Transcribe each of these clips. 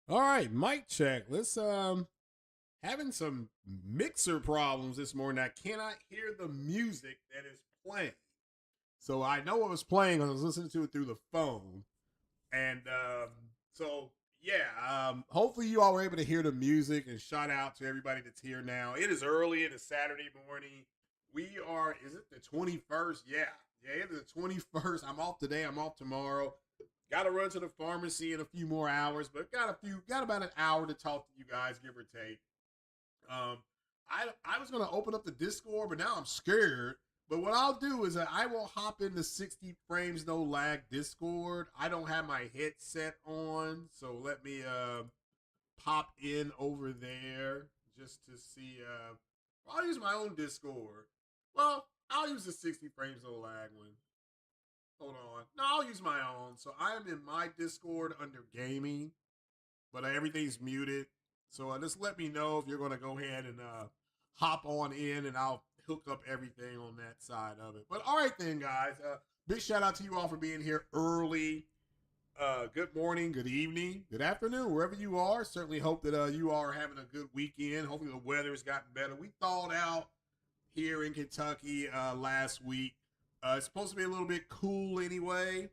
All right, mic check. Let's having some mixer problems this morning. I cannot hear the music that is playing. So I know it was playing. I was listening to it through the phone, and so yeah. Hopefully you all were able to hear the music. And shout out to everybody that's here now. It is early. It is Saturday morning. We are. Is it the 21st? Yeah, yeah. It is the 21st. I'm off today. I'm off tomorrow. Got to run to the pharmacy in a few more hours, but got about an hour to talk to you guys, give or take. Um, I was gonna open up the Discord, but now I'm scared. But what I'll do is that I will hop into 60 frames no lag Discord. I don't have my headset on, so let me pop in over there just to see. I'll use my own Discord. Well, I'll use the 60 frames no lag one. Hold on. No, I'll use my own. So I am in my Discord under gaming, but everything's muted. So just let me know if you're going to go ahead and hop on in, and I'll hook up everything on that side of it. But all right then, guys. Big shout out to you all for being here early. Good morning, good evening, good afternoon, wherever you are. Certainly hope that you all are having a good weekend. Hopefully the weather has gotten better. We thawed out here in Kentucky last week. It's supposed to be a little bit cool anyway,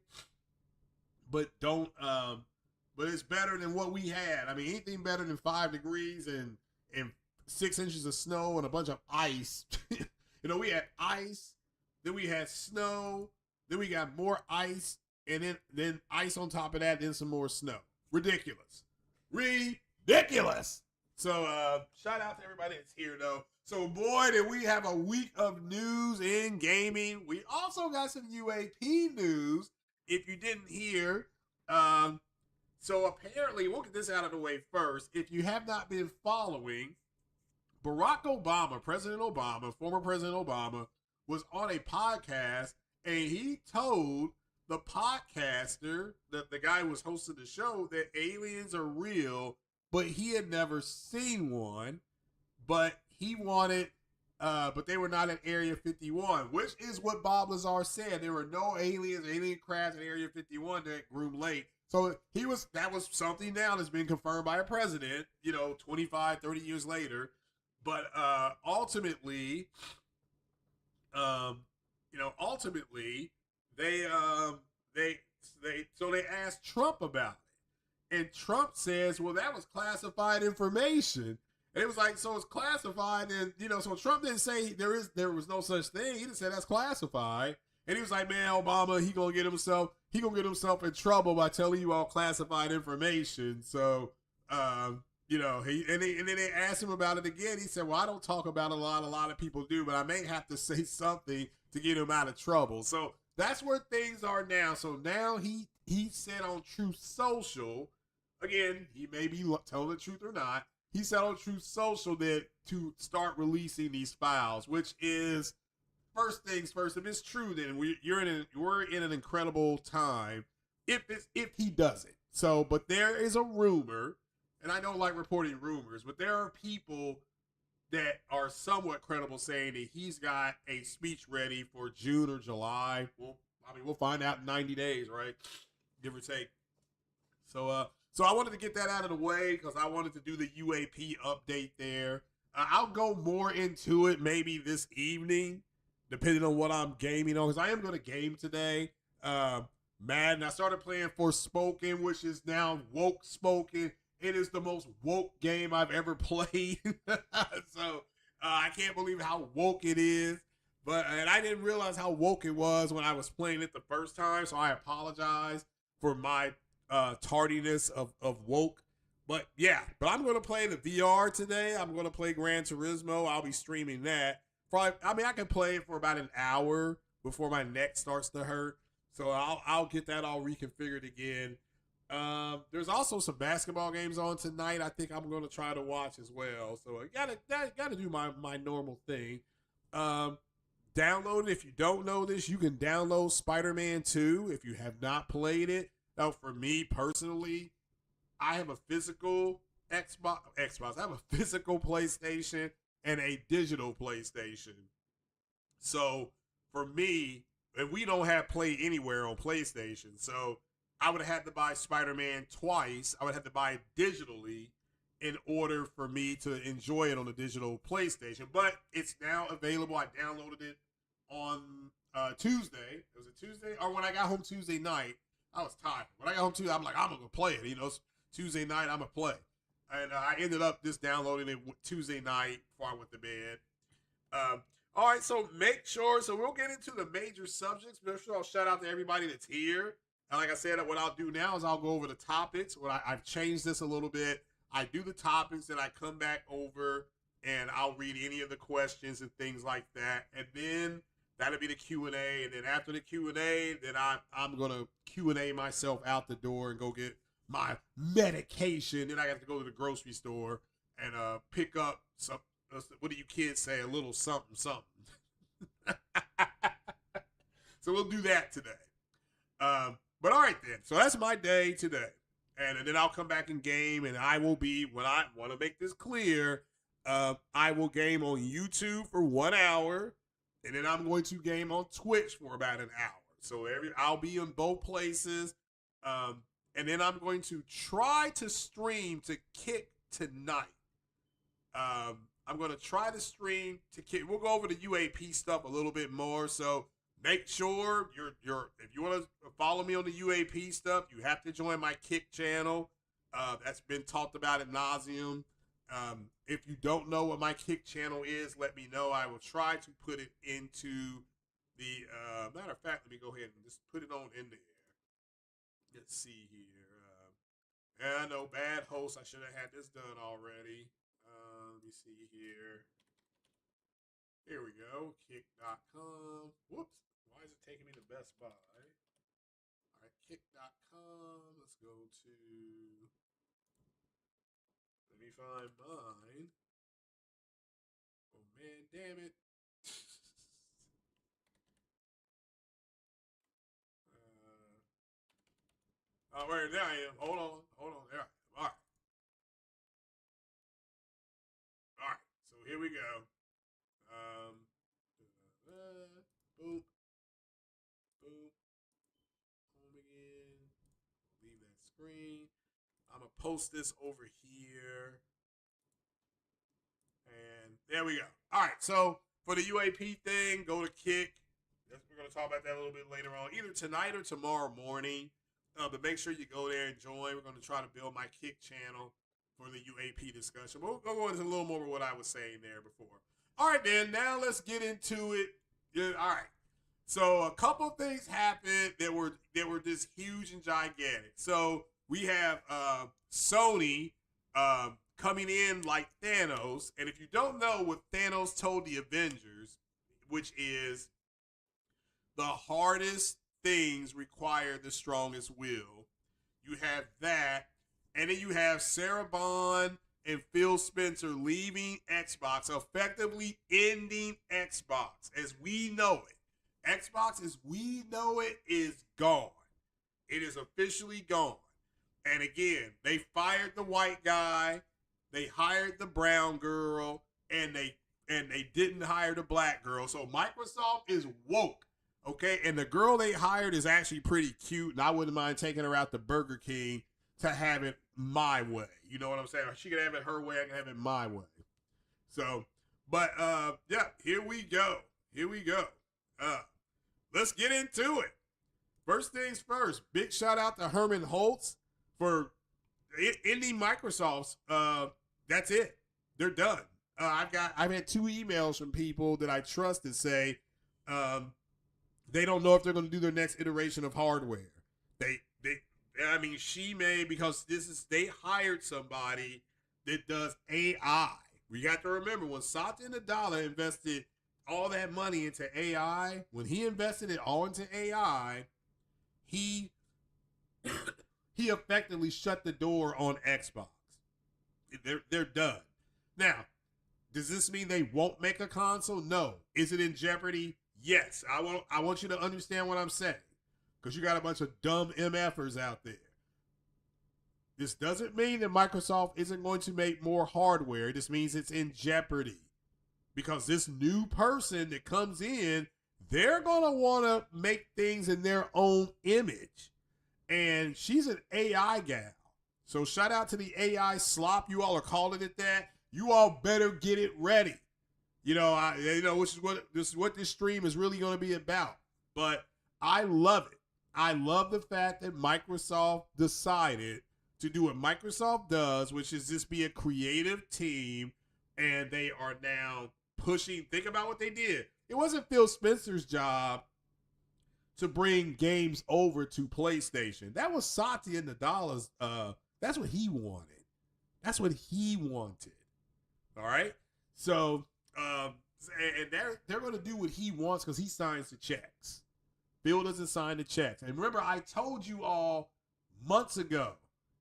but don't. But it's better than what we had. I mean, anything better than 5 degrees and 6 inches of snow and a bunch of ice. We had ice, then we had snow, then we got more ice, and then ice on top of that, then some more snow. Ridiculous, ridiculous. So shout out to everybody that's here though. So boy, did we have a week of news in gaming. We also got some UAP news. If you didn't hear, so apparently, we'll get this out of the way first. If you have not been following, Barack Obama, President Obama, former President Obama, was on a podcast, and he told the podcaster, the guy who was hosting the show, that aliens are real, but he had never seen one. But he wanted, but they were not at Area 51, which is what Bob Lazar said. There were no aliens, alien crafts at Area 51 that groomed late. So that was something now that's been confirmed by a president, 25, 30 years later. But ultimately, ultimately, they so they asked Trump about it. And Trump says, well, that was classified information. And it was like, so it's classified, and so Trump didn't say there was no such thing. He just said that's classified. And he was like, man, Obama, he gonna get himself in trouble by telling you all classified information. So and then they asked him about it again. He said, well, I don't talk about a lot of people do, but I may have to say something to get him out of trouble. So that's where things are now. So now he said on Truth Social, again, he may be telling the truth or not. He said on Truth Social that to start releasing these files, which is first things first. If it's true, then we're in an incredible time. If he does it. So, but there is a rumor, and I don't like reporting rumors, but there are people that are somewhat credible saying that he's got a speech ready for June or July. Well, we'll find out in 90 days, right? Give or take. So I wanted to get that out of the way because I wanted to do the UAP update there. I'll go more into it maybe this evening, depending on what I'm gaming on, because I am going to game today. Madden, I started playing Forspoken, which is now Woke Spoken. It is the most woke game I've ever played. So I can't believe how woke it is. And I didn't realize how woke it was when I was playing it the first time, so I apologize for my tardiness of woke. But I'm going to play the VR today. I'm going to play Gran Turismo. I'll be streaming that. I can play it for about an hour before my neck starts to hurt. So I'll get that all reconfigured again. There's also some basketball games on tonight. I think I'm going to try to watch as well. So I gotta do my normal thing. Download it. If you don't know this, you can download Spider-Man 2 if you have not played it. Now, for me personally, I have a physical Xbox. I have a physical PlayStation and a digital PlayStation. So for me, and we don't have Play Anywhere on PlayStation. So I would have had to buy Spider-Man twice. I would have to buy it digitally in order for me to enjoy it on the digital PlayStation. But it's now available. I downloaded it on Tuesday. Was it Tuesday? Or when I got home Tuesday night, I was tired. When I got home Tuesday, I'm like, I'm going to play it. You know, Tuesday night, I'm going to play. And I ended up just downloading it Tuesday night before I went to bed. All right, so make sure. So we'll get into the major subjects. Make sure I'll shout out to everybody that's here. And like I said, what I'll do now is I'll go over the topics. I've changed this a little bit. I do the topics, and I come back over, and I'll read any of the questions and things like that. And then that'll be the Q&A. And then after the Q&A, then I'm going to Q&A myself out the door and go get my medication. Then I have to go to the grocery store and pick up some, what do you kids say, a little something, something. So we'll do that today. But all right then. So that's my day today. And then I'll come back and game, and I will be, when I want to make this clear, I will game on YouTube for 1 hour, and then I'm going to game on Twitch for about an hour. So I'll be in both places. And then I'm going to try to stream to Kick tonight. I'm going to try to stream to Kick. We'll go over the UAP stuff a little bit more. So make sure if you want to follow me on the UAP stuff, you have to join my Kick channel. That's been talked about ad nauseum. If you don't know what my Kick channel is, let me know. I will try to put it into the, matter of fact, let me go ahead and just put it on in there. Let's see here. I know, bad host. I should have had this done already. Let me see here. Here we go. Kick.com. Whoops. Why is it taking me to Best Buy? All right, kick.com. Let's go to. Let me find mine. Oh, man, damn it. Oh, wait, there I am. Hold on. There. All right. All right. So here we go. Boop. Boop. Home again. Leave that screen. I'm going to post this over here. And there we go. All right. So for the UAP thing, go to Kick. We're going to talk about that a little bit later on, either tonight or tomorrow morning. But make sure you go there and join. We're going to try to build my Kick channel for the UAP discussion. We'll go into a little more of what I was saying there before. All right, then. Now let's get into it. Yeah, all right. So a couple of things happened that were just huge and gigantic. So we have Sony coming in like Thanos. And if you don't know what Thanos told the Avengers, which is the hardest things require the strongest will. You have that. And then you have Sarah Bond and Phil Spencer leaving Xbox, effectively ending Xbox as we know it. Xbox as we know it is gone. It is officially gone. And again, they fired the white guy, they hired the brown girl, and they didn't hire the black girl. So Microsoft is woke. Okay, and the girl they hired is actually pretty cute, and I wouldn't mind taking her out to Burger King to have it my way. You know what I'm saying? She can have it her way, I can have it my way. So, but yeah, here we go. Let's get into it. First things first, big shout out to Herman HULST for ending Microsoft's. That's it. They're done. I've had 2 emails from people that I trust that say they don't know if they're going to do their next iteration of hardware. She may, because they hired somebody that does AI. We got to remember, when Satya Nadella invested all that money into AI, when he invested it all into AI, he effectively shut the door on Xbox. They're done. Now, does this mean they won't make a console? No. Is it in jeopardy? Yes. I want you to understand what I'm saying, because you got a bunch of dumb MFers out there. This doesn't mean that Microsoft isn't going to make more hardware. It just means it's in jeopardy, because this new person that comes in, they're going to want to make things in their own image. and she's an AI gal. So shout out to the AI slop. You all are calling it that. You all better get it ready. Which is what this stream is really going to be about. But I love it. I love the fact that Microsoft decided to do what Microsoft does, which is just be a creative team, and they are now pushing. Think about what they did. It wasn't Phil Spencer's job to bring games over to PlayStation. That was Satya Nadala's. That's what he wanted. That's what he wanted. All right. So, and they're going to do what he wants because he signs the checks. Phil doesn't sign the checks. And remember, I told you all months ago.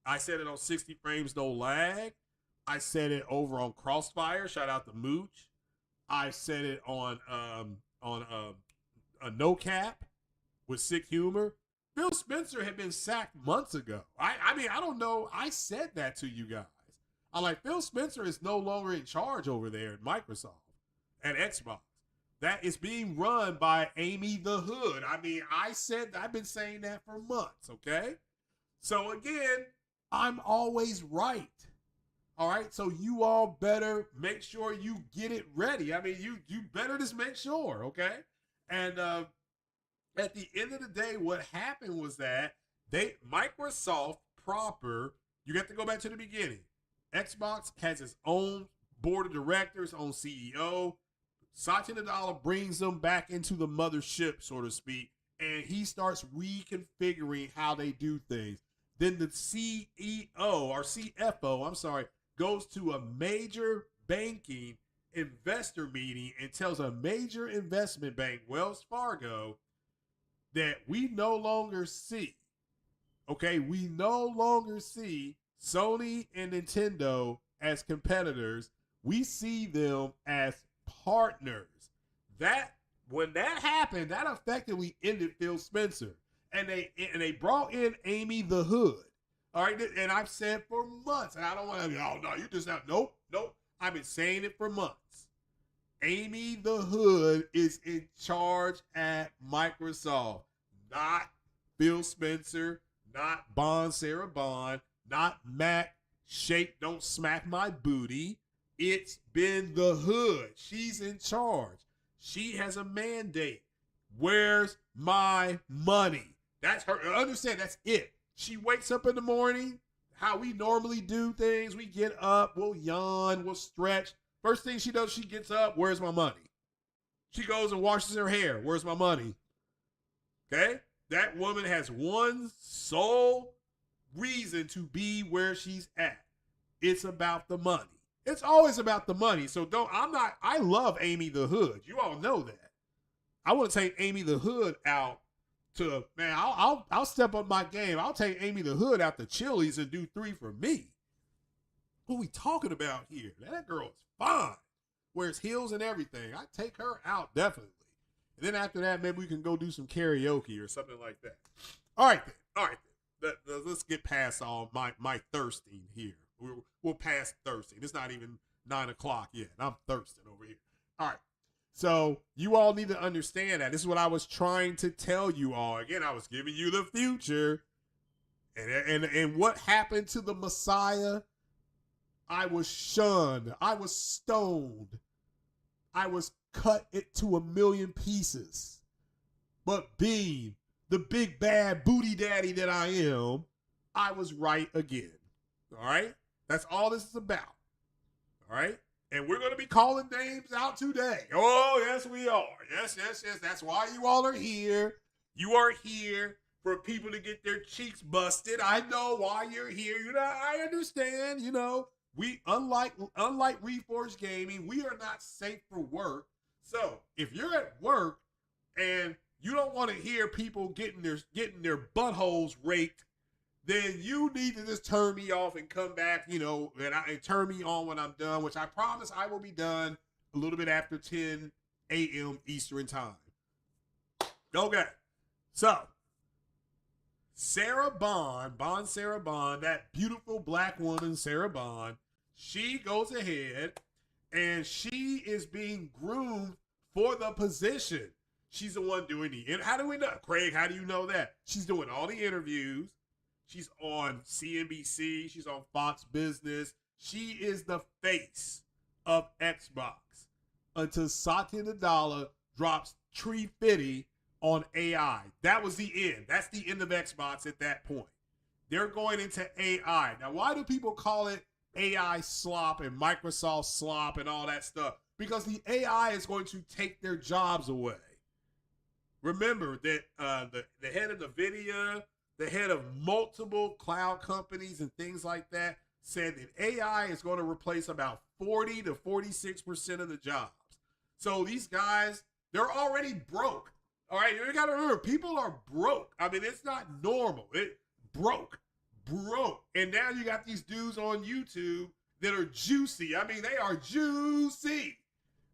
I said it on 60 Frames No Lag. I said it over on Crossfire. Shout out to Mooch. I said it on a No Cap with Sick Humor. Phil Spencer had been sacked months ago. I mean, I don't know. I said that to you guys. I'm like, Phil Spencer is no longer in charge over there at Microsoft and Xbox. That is being run by Amy the Hood. I mean, I've been saying that for months, okay? So again, I'm always right. All right, so you all better make sure you get it ready. I mean, you better just make sure, okay? And at the end of the day, what happened was that Microsoft proper, you got to go back to the beginning. Xbox has its own board of directors, own CEO. Satya Nadella brings them back into the mothership, so to speak, and he starts reconfiguring how they do things. Then the CFO, goes to a major banking investor meeting and tells a major investment bank, Wells Fargo, that we no longer see Sony and Nintendo as competitors. We see them as partners. When that happened, that effectively ended Phil Spencer. And they brought in Amy the Hood. All right, and I've said for months, and I don't want to, oh no, you just not, nope. I've been saying it for months. Amy the Hood is in charge at Microsoft, not Phil Spencer, not Sarah Bond, not Mac Shake, don't smack my booty. It's been the Hood. She's in charge. She has a mandate. Where's my money? That's her. Understand, that's it. She wakes up in the morning, how we normally do things. We get up, we'll yawn, we'll stretch. First thing she does, she gets up, where's my money? She goes and washes her hair. Where's my money? Okay? That woman has one sole reason to be where she's at. It's about the money. It's always about the money. So I love Amy the Hood. You all know that. I want to take Amy the Hood out to, man, I'll step up my game. I'll take Amy the Hood out to Chili's and do 3 for me. What are we talking about here? That girl is fine. Wears heels and everything. I take her out, definitely. And then after that, maybe we can go do some karaoke or something like that. All right, then. Let's get past all my thirsting here. We'll pass thirsting. It's not even 9 o'clock yet. I'm thirsting over here. All right. So you all need to understand that. This is what I was trying to tell you all. Again, I was giving you the future. And what happened to the Messiah? I was shunned. I was stoned. I was cut it to a million pieces. But being the big bad booty daddy that I am, I was right again. All right? That's all this is about. All right? And we're going to be calling names out today. Oh, yes, we are. Yes. That's why you all are here. You are here for people to get their cheeks busted. I know why you're here. I understand, We, unlike Reforged Gaming, we are not safe for work. So if you're at work and you don't want to hear people getting their buttholes raked, then you need to just turn me off and come back, and turn me on when I'm done, which I promise I will be done a little bit after 10 a.m. Eastern time. Okay. So, Sarah Bond, that beautiful black woman, Sarah Bond, she goes ahead and she is being groomed for the position. She's the one doing how do we know? Craig, how do you know that? She's doing all the interviews. She's on CNBC. She's on Fox Business. She is the face of Xbox until Satya Nadella drops Tree Fitty on AI. That was the end. That's the end of Xbox at that point. They're going into AI. Now, why do people call it AI slop and Microsoft slop and all that stuff? Because the AI is going to take their jobs away. Remember that the head of NVIDIA, the head of multiple cloud companies and things like that said that AI is going to replace about 40 to 46% of the jobs. So these guys, they're already broke. All right, you got to remember, people are broke. I mean, it's not normal. It broke. And now you got these dudes on YouTube that are juicy. I mean, they are juicy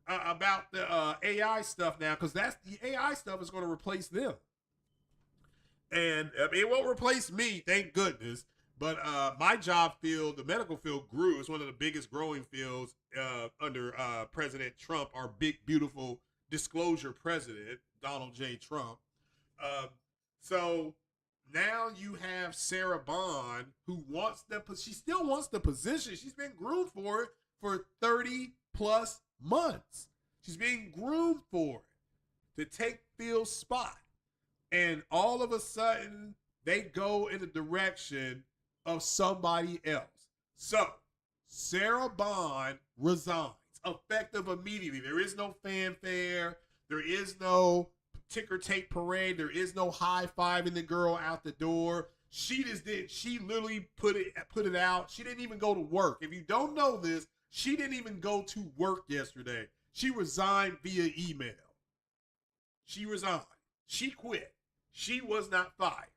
about the AI stuff now, because that's the AI stuff is going to replace them. And I mean, it won't replace me, thank goodness. But my job field, the medical field, grew. It's one of the biggest growing fields under President Trump, our big, beautiful disclosure president, Donald J. Trump. So now you have Sarah Bond, who she still wants the position. She's been groomed for it for 30 plus months. She's being groomed for it to take Phil's spot. And all of a sudden, they go in the direction of somebody else. So Sarah Bond resigns, effective immediately. There is no fanfare. There is no ticker tape parade. There is no high-fiving the girl out the door. She literally put it out. She didn't even go to work. If you don't know this, she didn't even go to work yesterday. She resigned via email. She resigned. She quit. She was not fired.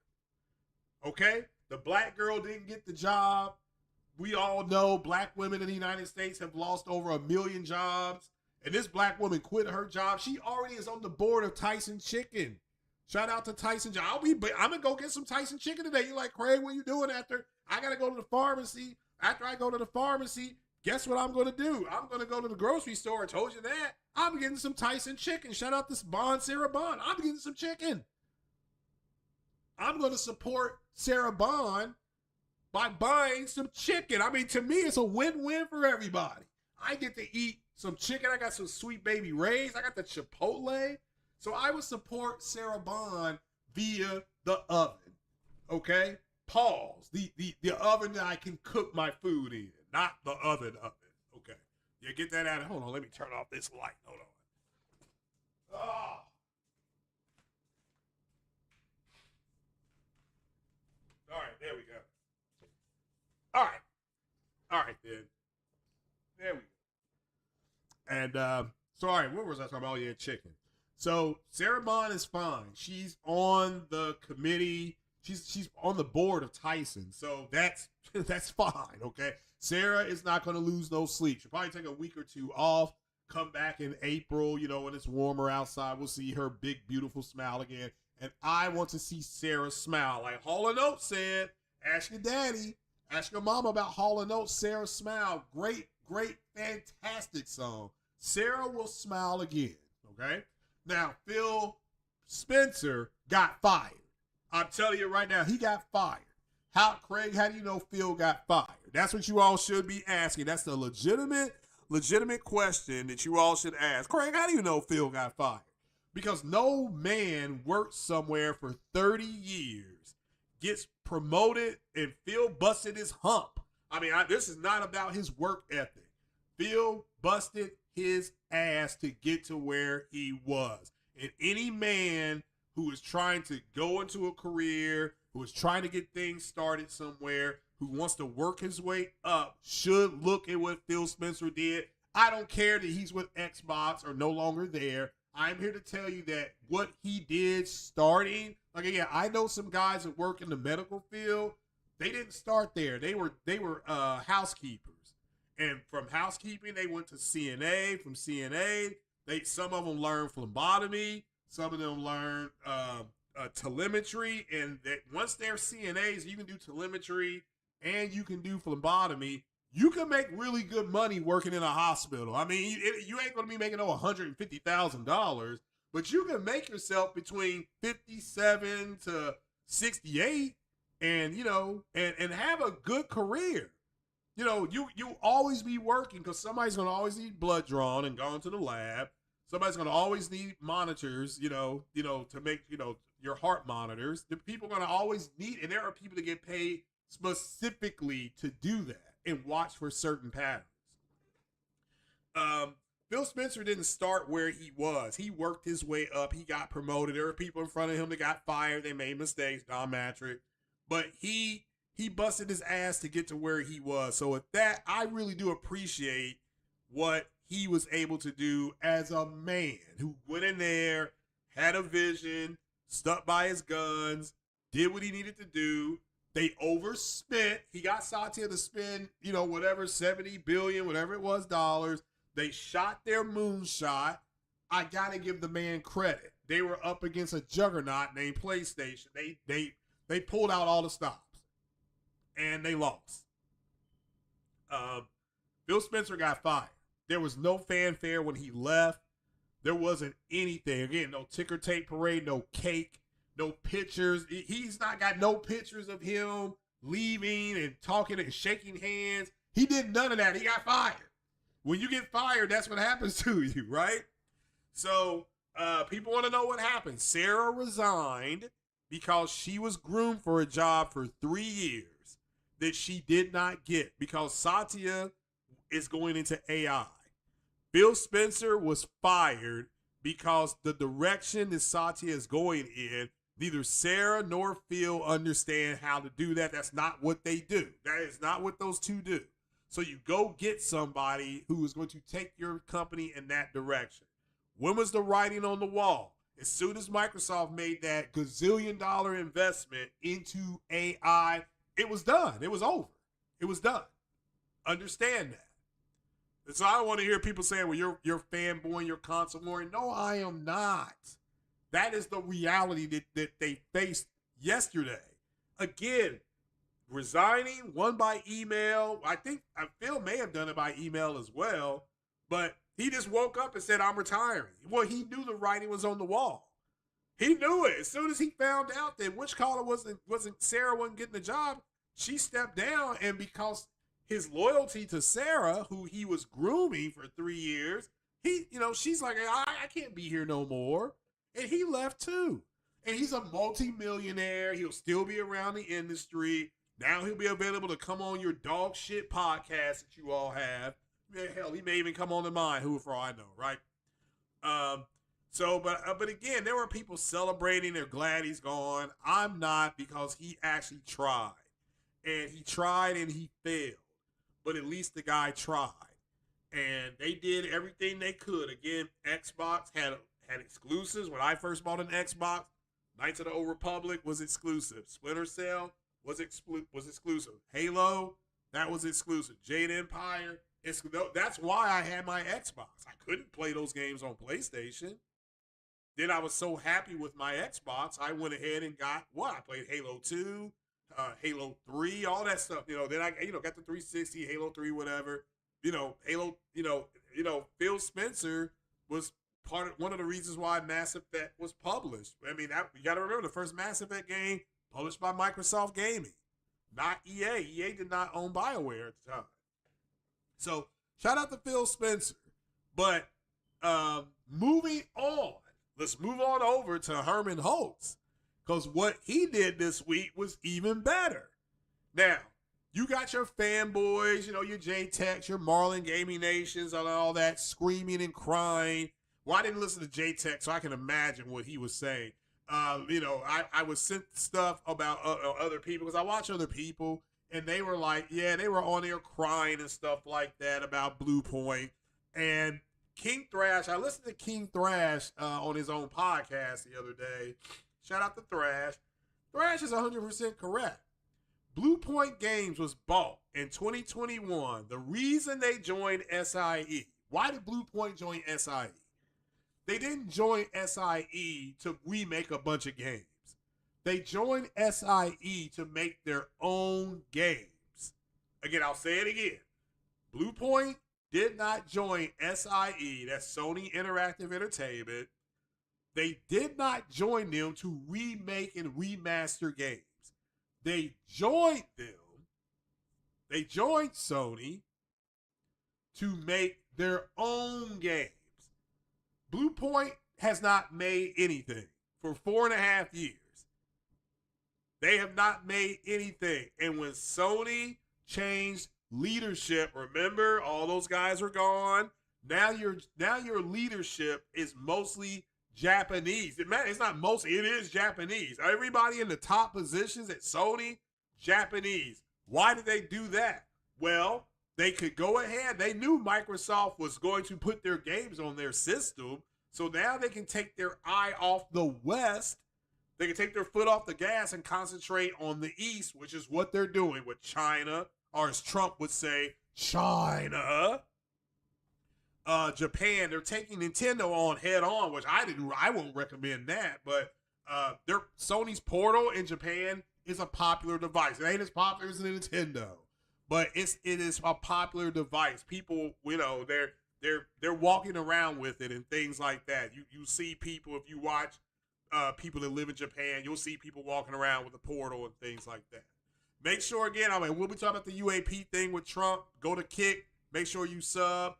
Okay? The black girl didn't get the job. We all know black women in the United States have lost over 1 million jobs. And this black woman quit her job. She already is on the board of Tyson Chicken. Shout out to Tyson. I'm going to go get some Tyson Chicken today. You're like, Craig, what are you doing after? I got to go to the pharmacy. After I go to the pharmacy, guess what I'm going to do? I'm going to go to the grocery store. I told you that. I'm getting some Tyson Chicken. Shout out to Bond, Sarah Bond. I'm getting some chicken. I'm going to support Sarah Bond by buying some chicken. I mean, to me, it's a win-win for everybody. I get to eat some chicken. I got some Sweet Baby Ray's. I got the Chipotle. So I would support Sarah Bond via the oven. Okay? Pause. The oven that I can cook my food in, not the oven. Okay. Yeah, get that out. Hold on. Let me turn off this light. Hold on. Oh. All right, there we go. All right, then. There we go. And so, all right, what was I talking about? Oh, yeah, chicken. So Sarah Bond is fine. She's on the committee. She's on the board of Tyson. So that's fine, okay? Sarah is not going to lose no sleep. She'll probably take a week or two off, come back in April, when it's warmer outside. We'll see her big, beautiful smile again. And I want to see Sarah smile. Like Hall & Oates said, ask your daddy, ask your mama about Hall & Oates, Sarah Smile. Great, fantastic song. Sarah will smile again, okay? Now, Phil Spencer got fired. I'm telling you right now, he got fired. Craig, how do you know Phil got fired? That's what you all should be asking. That's the legitimate question that you all should ask. Craig, how do you know Phil got fired? Because no man worked somewhere for 30 years, gets promoted, and Phil busted his hump. I mean, this is not about his work ethic. Phil busted his ass to get to where he was. And any man who is trying to go into a career, who is trying to get things started somewhere, who wants to work his way up, should look at what Phil Spencer did. I don't care that he's with Xbox or no longer there. I'm here to tell you that what he did starting, like again, I know some guys that work in the medical field. They didn't start there. They were housekeepers. And from housekeeping, they went to CNA. From CNA, some of them learned phlebotomy. Some of them learned telemetry. And that once they're CNAs, you can do telemetry and you can do phlebotomy. You can make really good money working in a hospital. I mean, you ain't going to be making $150,000, but you can make yourself between 57 to 68. and and have a good career. You always be working because somebody's gonna always need blood drawn and gone to the lab. Somebody's gonna always need monitors, to make your heart monitors. The people are gonna always need, and there are people that get paid specifically to do that and watch for certain patterns. Phil Spencer didn't start where he was. He worked his way up. He got promoted. There were people in front of him that got fired. They made mistakes, Don Matrick. But he busted his ass to get to where he was. So with that, I really do appreciate what he was able to do as a man who went in there, had a vision, stuck by his guns, did what he needed to do. They overspent. He got Satya to spend, whatever, 70 billion, whatever it was, dollars. They shot their moonshot. I got to give the man credit. They were up against a juggernaut named PlayStation. They pulled out all the stops, and they lost. Phil Spencer got fired. There was no fanfare when he left. There wasn't anything. Again, no ticker tape parade, no cake, no pictures. He's not got no pictures of him leaving and talking and shaking hands. He did none of that. He got fired. When you get fired, that's what happens to you, right? So people want to know what happened. Sarah resigned because she was groomed for a job for 3 years that she did not get because Satya is going into AI. Phil Spencer was fired because the direction that Satya is going in, neither Sarah nor Phil understand how to do that. That's not what they do. That is not what those two do. So you go get somebody who is going to take your company in that direction. When was the writing on the wall? As soon as Microsoft made that gazillion-dollar investment into AI, it was done. It was over. It was done. Understand that. And so I don't want to hear people saying, well, you're fanboying, you're console warring. No, I am not. That is the reality that they faced yesterday. Again, resigning, one by email. I think Phil may have done it by email as well, but he just woke up and said, I'm retiring. Well, he knew the writing was on the wall. He knew it. As soon as he found out that Witchcaller Sarah wasn't getting the job, she stepped down, and because his loyalty to Sarah, who he was grooming for 3 years, she's like, I can't be here no more. And he left too. And he's a multi-millionaire. He'll still be around the industry. Now he'll be available to come on your dog shit podcast that you all have. Hell, he may even come on to mine, who for all I know, right? But again, there were people celebrating. They're glad he's gone. I'm not, because he actually tried. And he tried and he failed. But at least the guy tried. And they did everything they could. Again, Xbox had exclusives. When I first bought an Xbox, Knights of the Old Republic was exclusive. Splinter Cell was exclusive. Halo, that was exclusive. Jade Empire, that's why I had my Xbox. I couldn't play those games on PlayStation. Then I was so happy with my Xbox, I went ahead and got what? I played Halo 2, Halo 3, all that stuff. Then I got the 360, Halo 3, whatever. Halo, Phil Spencer was one of the reasons why Mass Effect was published. I mean, you got to remember the first Mass Effect game published by Microsoft Gaming, not EA. EA did not own BioWare at the time. So shout out to Phil Spencer. But moving on, let's move on over to Herman Holtz, because what he did this week was even better. Now, you got your fanboys, your JTechs, your Marlin Gaming Nations, and all that screaming and crying. Well, I didn't listen to JTech, so I can imagine what he was saying. I was sent stuff about other people because I watch other people, and they were like, yeah, they were on there crying and stuff like that about Bluepoint. And King Thrash, I listened to King Thrash on his own podcast the other day. Shout out to Thrash. Thrash is 100% correct. Bluepoint Games was bought in 2021. The reason they joined SIE, why did Bluepoint join SIE? They didn't join SIE to remake a bunch of games. They joined SIE to make their own games. Again, I'll say it again. Bluepoint did not join SIE, that's Sony Interactive Entertainment. They did not join them to remake and remaster games. they joined them. They joined Sony to make their own games. Bluepoint has not made anything for 4.5 years. They have not made anything. And when Sony changed leadership, remember, all those guys are gone. Now your leadership is mostly Japanese. It's not mostly, it is Japanese. Everybody in the top positions at Sony, Japanese. Why did they do that? Well, they could go ahead. They knew Microsoft was going to put their games on their system. So now they can take their eye off the West. They can take their foot off the gas and concentrate on the East, which is what they're doing with China, or as Trump would say, China. Japan, they're taking Nintendo on head on, which I won't recommend that, but Sony's Portal in Japan is a popular device. It ain't as popular as the Nintendo, but it is a popular device. People, they're walking around with it and things like that. You see people, if you watch people that live in Japan, you'll see people walking around with the Portal and things like that. Make sure, again, we'll be talking about the UAP thing with Trump. Go to Kick. Make sure you sub.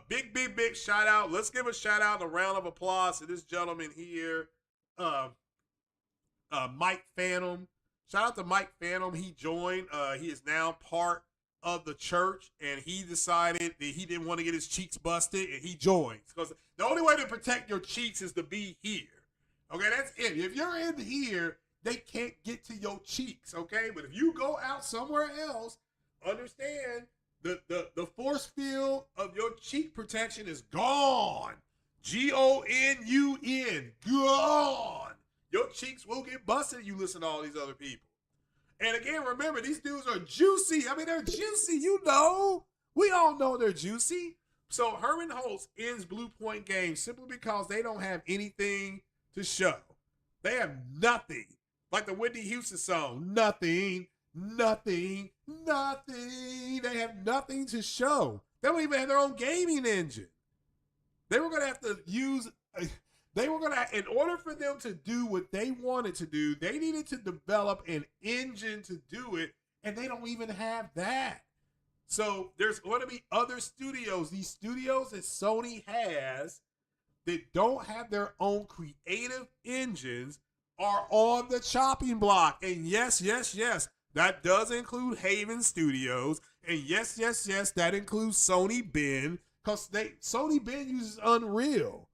Big shout out. Let's give a shout out and a round of applause to this gentleman here, Mike Phantom. Shout out to Mike Phantom. He joined. He is now part of the church, and he decided that he didn't want to get his cheeks busted, and he joins. Because the only way to protect your cheeks is to be here. Okay, that's it. If you're in here, they can't get to your cheeks, okay? But if you go out somewhere else, understand the force field of your cheek protection is gone. G-O-N-U-N. Gone. Your cheeks will get busted if you listen to all these other people. And again, remember, these dudes are juicy. They're juicy, We all know they're juicy. So Herman Holtz ends Bluepoint Games simply because they don't have anything to show. They have nothing. Like the Whitney Houston song, nothing. They have nothing to show. They don't even have their own gaming engine. They were going to have to in order for them to do what they wanted to do, they needed to develop an engine to do it, and they don't even have that. So there's going to be other studios. These studios that Sony has that don't have their own creative engines are on the chopping block. And yes, that does include Haven Studios. And yes, that includes Sony Ben, because Sony Ben uses Unreal.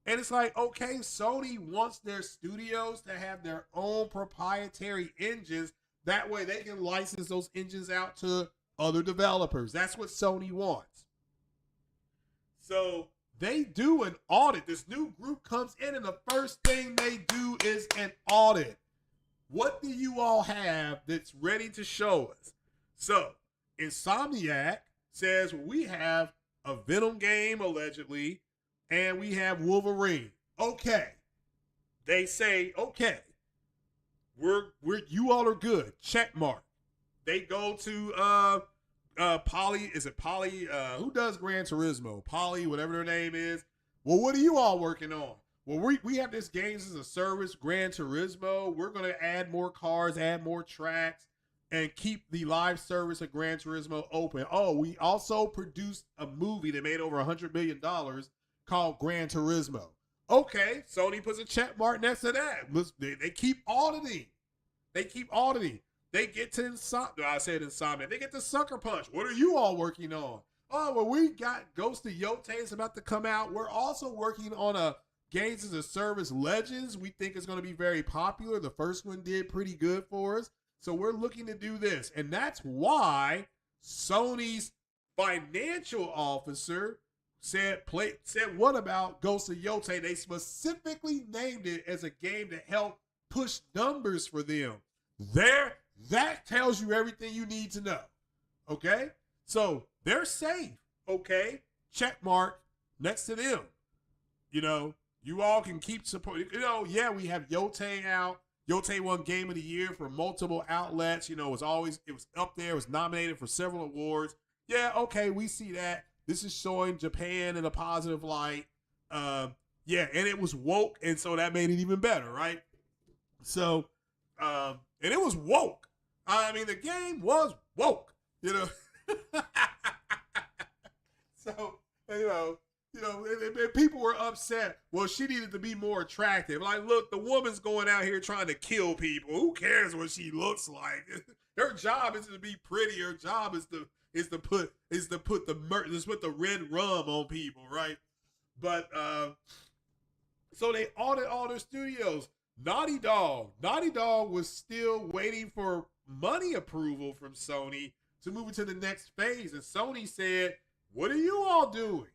And it's like, okay, Sony wants their studios to have their own proprietary engines. That way they can license those engines out to other developers. That's what Sony wants. So they do an audit. This new group comes in, and the first thing they do is an audit. What do you all have that's ready to show us? So Insomniac says we have a Venom game, allegedly, and we have Wolverine. Okay. They say, okay, you all are good. Check mark. They go to Poly. Is it Poly? Who does Gran Turismo? Poly, whatever their name is. Well, what are you all working on? Well, we have this games as a service, Gran Turismo. We're going to add more cars, add more tracks, and keep the live service of Gran Turismo open. Oh, we also produced a movie that made over $100 million called Gran Turismo. Okay, Sony puts a check mark next to that. They keep auditing. They get to Insomnia. They get to Sucker Punch. What are you all working on? Oh, well, we got Ghost of Yote is about to come out. We're also working on a Games as a Service Legends. We think it's going to be very popular. The first one did pretty good for us. So we're looking to do this. And that's why Sony's financial officer said what about Ghost of Yote? They specifically named it as a game to help push numbers for them. That tells you everything you need to know. Okay? So they're safe. Okay? Check mark next to them. You all can keep supporting. We have Yote out. Yote won Game of the Year for multiple outlets. It was up there. It was nominated for several awards. Yeah, okay, we see that. This is showing Japan in a positive light. And it was woke, and so that made it even better, right? So, and it was woke. I mean, the game was woke, you know. So, and people were upset. Well, she needed to be more attractive. Like, look, the woman's going out here trying to kill people. Who cares what she looks like? Her job isn't to be pretty. Her job is to put the red rum on people, right? But so they audit all their studios. Naughty Dog was still waiting for money approval from Sony to move into the next phase. And Sony said, what are you all doing?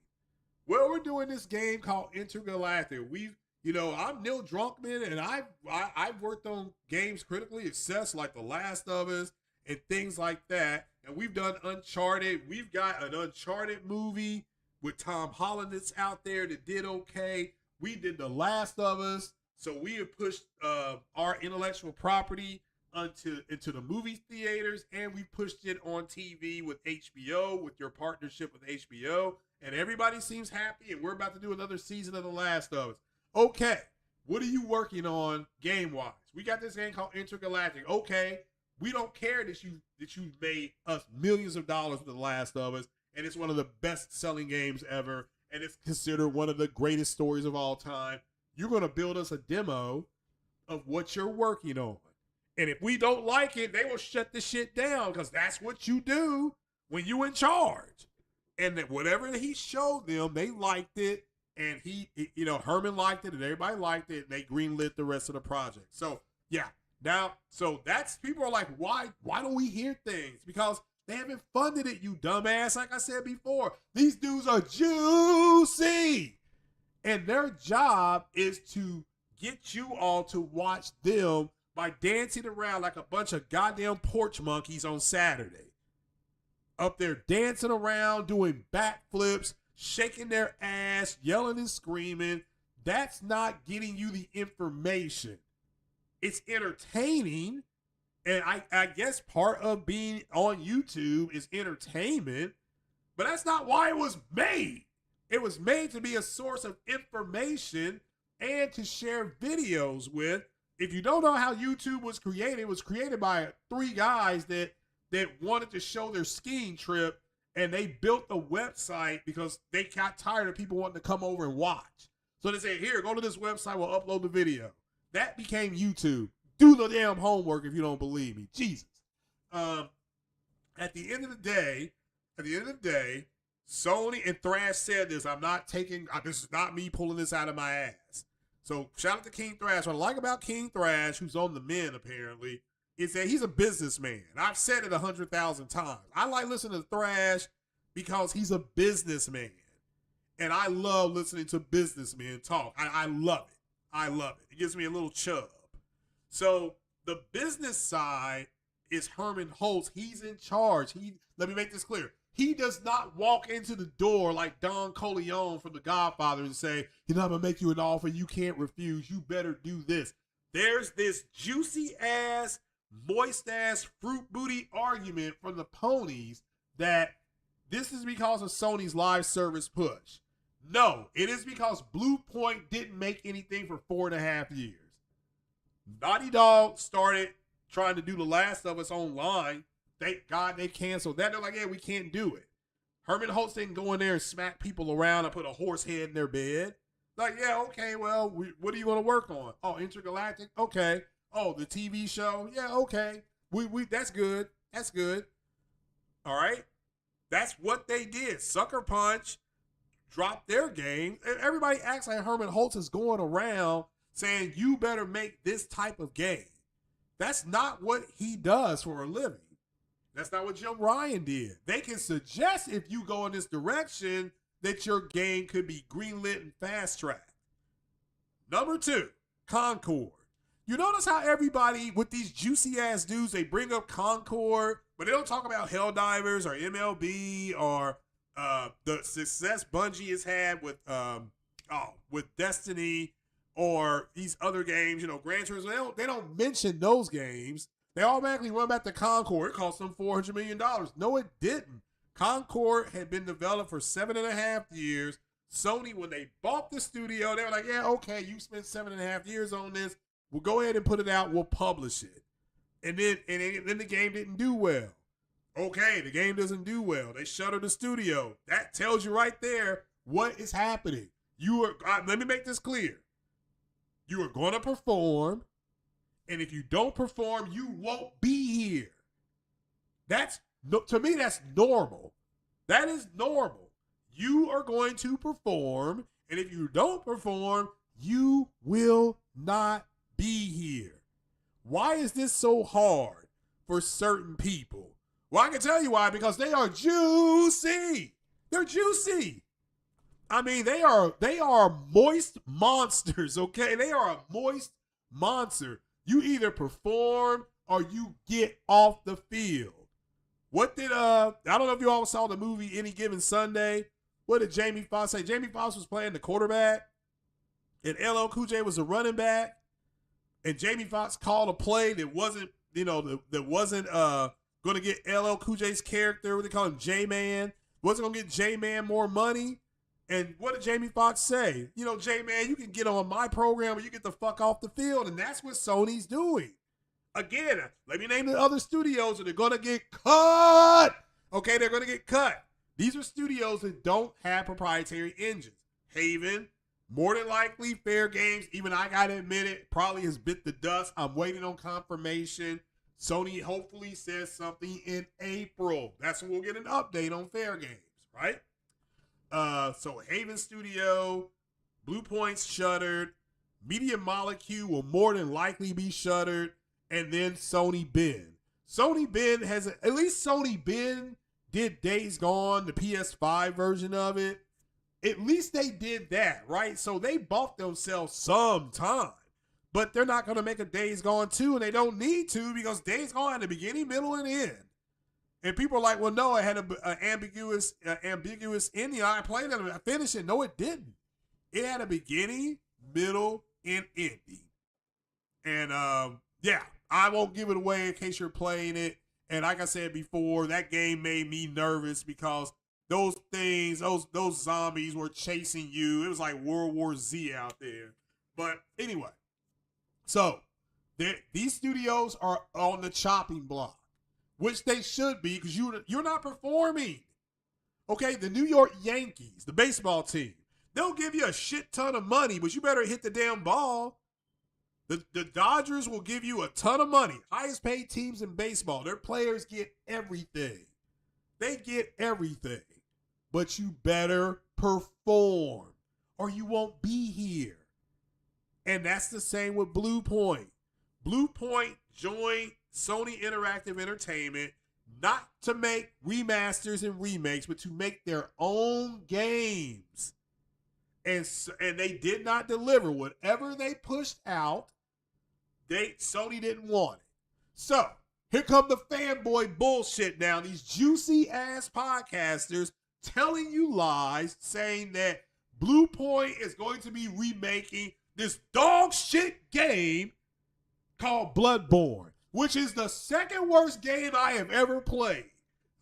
Well, we're doing this game called Intergalactic. I'm Neil Druckmann, and I've worked on games critically accessed like The Last of Us and things like that. And we've done Uncharted. We've got an Uncharted movie with Tom Holland that's out there that did okay. We did The Last of Us. So we have pushed our intellectual property into the movie theaters, and we pushed it on TV with HBO, with your partnership with HBO, and everybody seems happy, and we're about to do another season of The Last of Us. Okay, what are you working on game-wise? We got this game called Intergalactic. Okay, we don't care that you made us millions of dollars with The Last of Us, and it's one of the best-selling games ever, and it's considered one of the greatest stories of all time. You're going to build us a demo of what you're working on. And if we don't like it, they will shut the shit down, because that's what you do when you're in charge. And that whatever he showed them, they liked it. And Herman liked it, and everybody liked it, and they greenlit the rest of the project. So, yeah. Now, so that's, people are like, why don't we hear things? Because they haven't funded it, you dumbass. Like I said before, these dudes are juicy. And their job is to get you all to watch them by dancing around like a bunch of goddamn porch monkeys on Saturday. Up there dancing around, doing backflips, shaking their ass, yelling and screaming. That's not getting you the information. It's entertaining. And I guess part of being on YouTube is entertainment. But that's not why it was made. It was made to be a source of information and to share videos with. If you don't know how YouTube was created, it was created by 3 guys that wanted to show their skiing trip, and they built the website because they got tired of people wanting to come over and watch. So they said, here, go to this website, we'll upload the video. That became YouTube. Do the damn homework if you don't believe me. Jesus. At the end of the day, Sony and Thrash said this. This is not me pulling this out of my ass. So shout out to King Thrash. What I like about King Thrash, who's on the men apparently, is that he's a businessman. I've said it 100,000 times. I like listening to Thrash because he's a businessman. And I love listening to businessmen talk. I love it. I love it. It gives me a little chub. So the business side is Herman HULST. He's in charge. Let me make this clear. He does not walk into the door like Don Corleone from The Godfather and say, I'm going to make you an offer you can't refuse. You better do this. There's this juicy ass, moist ass, fruit booty argument from the ponies that this is because of Sony's live service push. No, it is because Bluepoint didn't make anything for 4.5 years. Naughty Dog started trying to do The Last of Us online. Thank God they canceled that. They're like, yeah, we can't do it. Herman HULST didn't go in there and smack people around and put a horse head in their bed. Like, yeah, okay, well, what do you want to work on? Oh, Intergalactic? Okay. Oh, the TV show? Yeah, okay. We that's good. That's good. All right. That's what they did. Sucker Punch dropped their game. And everybody acts like Herman HULST is going around saying, you better make this type of game. That's not what he does for a living. That's not what Jim Ryan did. They can suggest if you go in this direction that your game could be greenlit and fast-tracked. Number 2, Concord. You notice how everybody with these juicy-ass dudes, they bring up Concord, but they don't talk about Helldivers or MLB or the success Bungie has had with Destiny or these other games, Gran Turismo. They don't mention those games. They automatically run back to Concord. It cost them $400 million. No, it didn't. Concord had been developed for 7.5 years. Sony, when they bought the studio, they were like, yeah, okay, you spent 7.5 years on this. We'll go ahead and put it out. We'll publish it. And then the game didn't do well. Okay, the game doesn't do well. They shutter the studio. That tells you right there what is happening. Let me make this clear. You are going to perform, and if you don't perform, you won't be here. To me, that's normal. That is normal. You are going to perform, and if you don't perform, you will not be here. Why is this so hard for certain people? Well, I can tell you why, because they are juicy. They're juicy. I mean, they are moist monsters, okay? They are a moist monster. You either perform or you get off the field. What did I don't know if you all saw the movie Any Given Sunday. What did Jamie Foxx say? Jamie Foxx was playing the quarterback, and LL Cool J was the running back, and Jamie Foxx called a play that wasn't going to get LL Cool J's character, what they call him, J-Man, wasn't going to get J-Man more money. And what did Jamie Foxx say? J-Man, you can get on my program or you get the fuck off the field. And that's what Sony's doing. Again, let me name the other studios that are going to get cut. Okay, they're going to get cut. These are studios that don't have proprietary engines. Haven, more than likely, Fair Games, even I got to admit it, probably has bit the dust. I'm waiting on confirmation. Sony hopefully says something in April. That's when we'll get an update on Fair Games, right? So Haven Studio, Bluepoint's shuttered, Media Molecule will more than likely be shuttered, and then Sony Ben. Sony Ben did Days Gone, the PS5 version of it. At least they did that, right? So they bought themselves some time. But they're not going to make a Days Gone 2, and they don't need to, because Days Gone had a beginning, middle, and end. And people are like, well, no, it had an ambiguous ending. I played it, I finished it. No, it didn't. It had a beginning, middle, and ending. And yeah, I won't give it away in case you're playing it. And like I said before, that game made me nervous because those things, those zombies were chasing you. It was like World War Z out there. But anyway, so these studios are on the chopping block, which they should be, because you're not performing. Okay, the New York Yankees, the baseball team, they'll give you a shit ton of money, but you better hit the damn ball. The Dodgers will give you a ton of money. Highest paid teams in baseball. Their players get everything. They get everything. But you better perform or you won't be here. And that's the same with Bluepoint. Bluepoint joined Sony Interactive Entertainment not to make remasters and remakes, but to make their own games. And they did not deliver. Whatever they pushed out, Sony didn't want it. So here come the fanboy bullshit now. These juicy ass podcasters telling you lies, saying that Bluepoint is going to be remaking this dog shit game called Bloodborne, which is the second worst game I have ever played.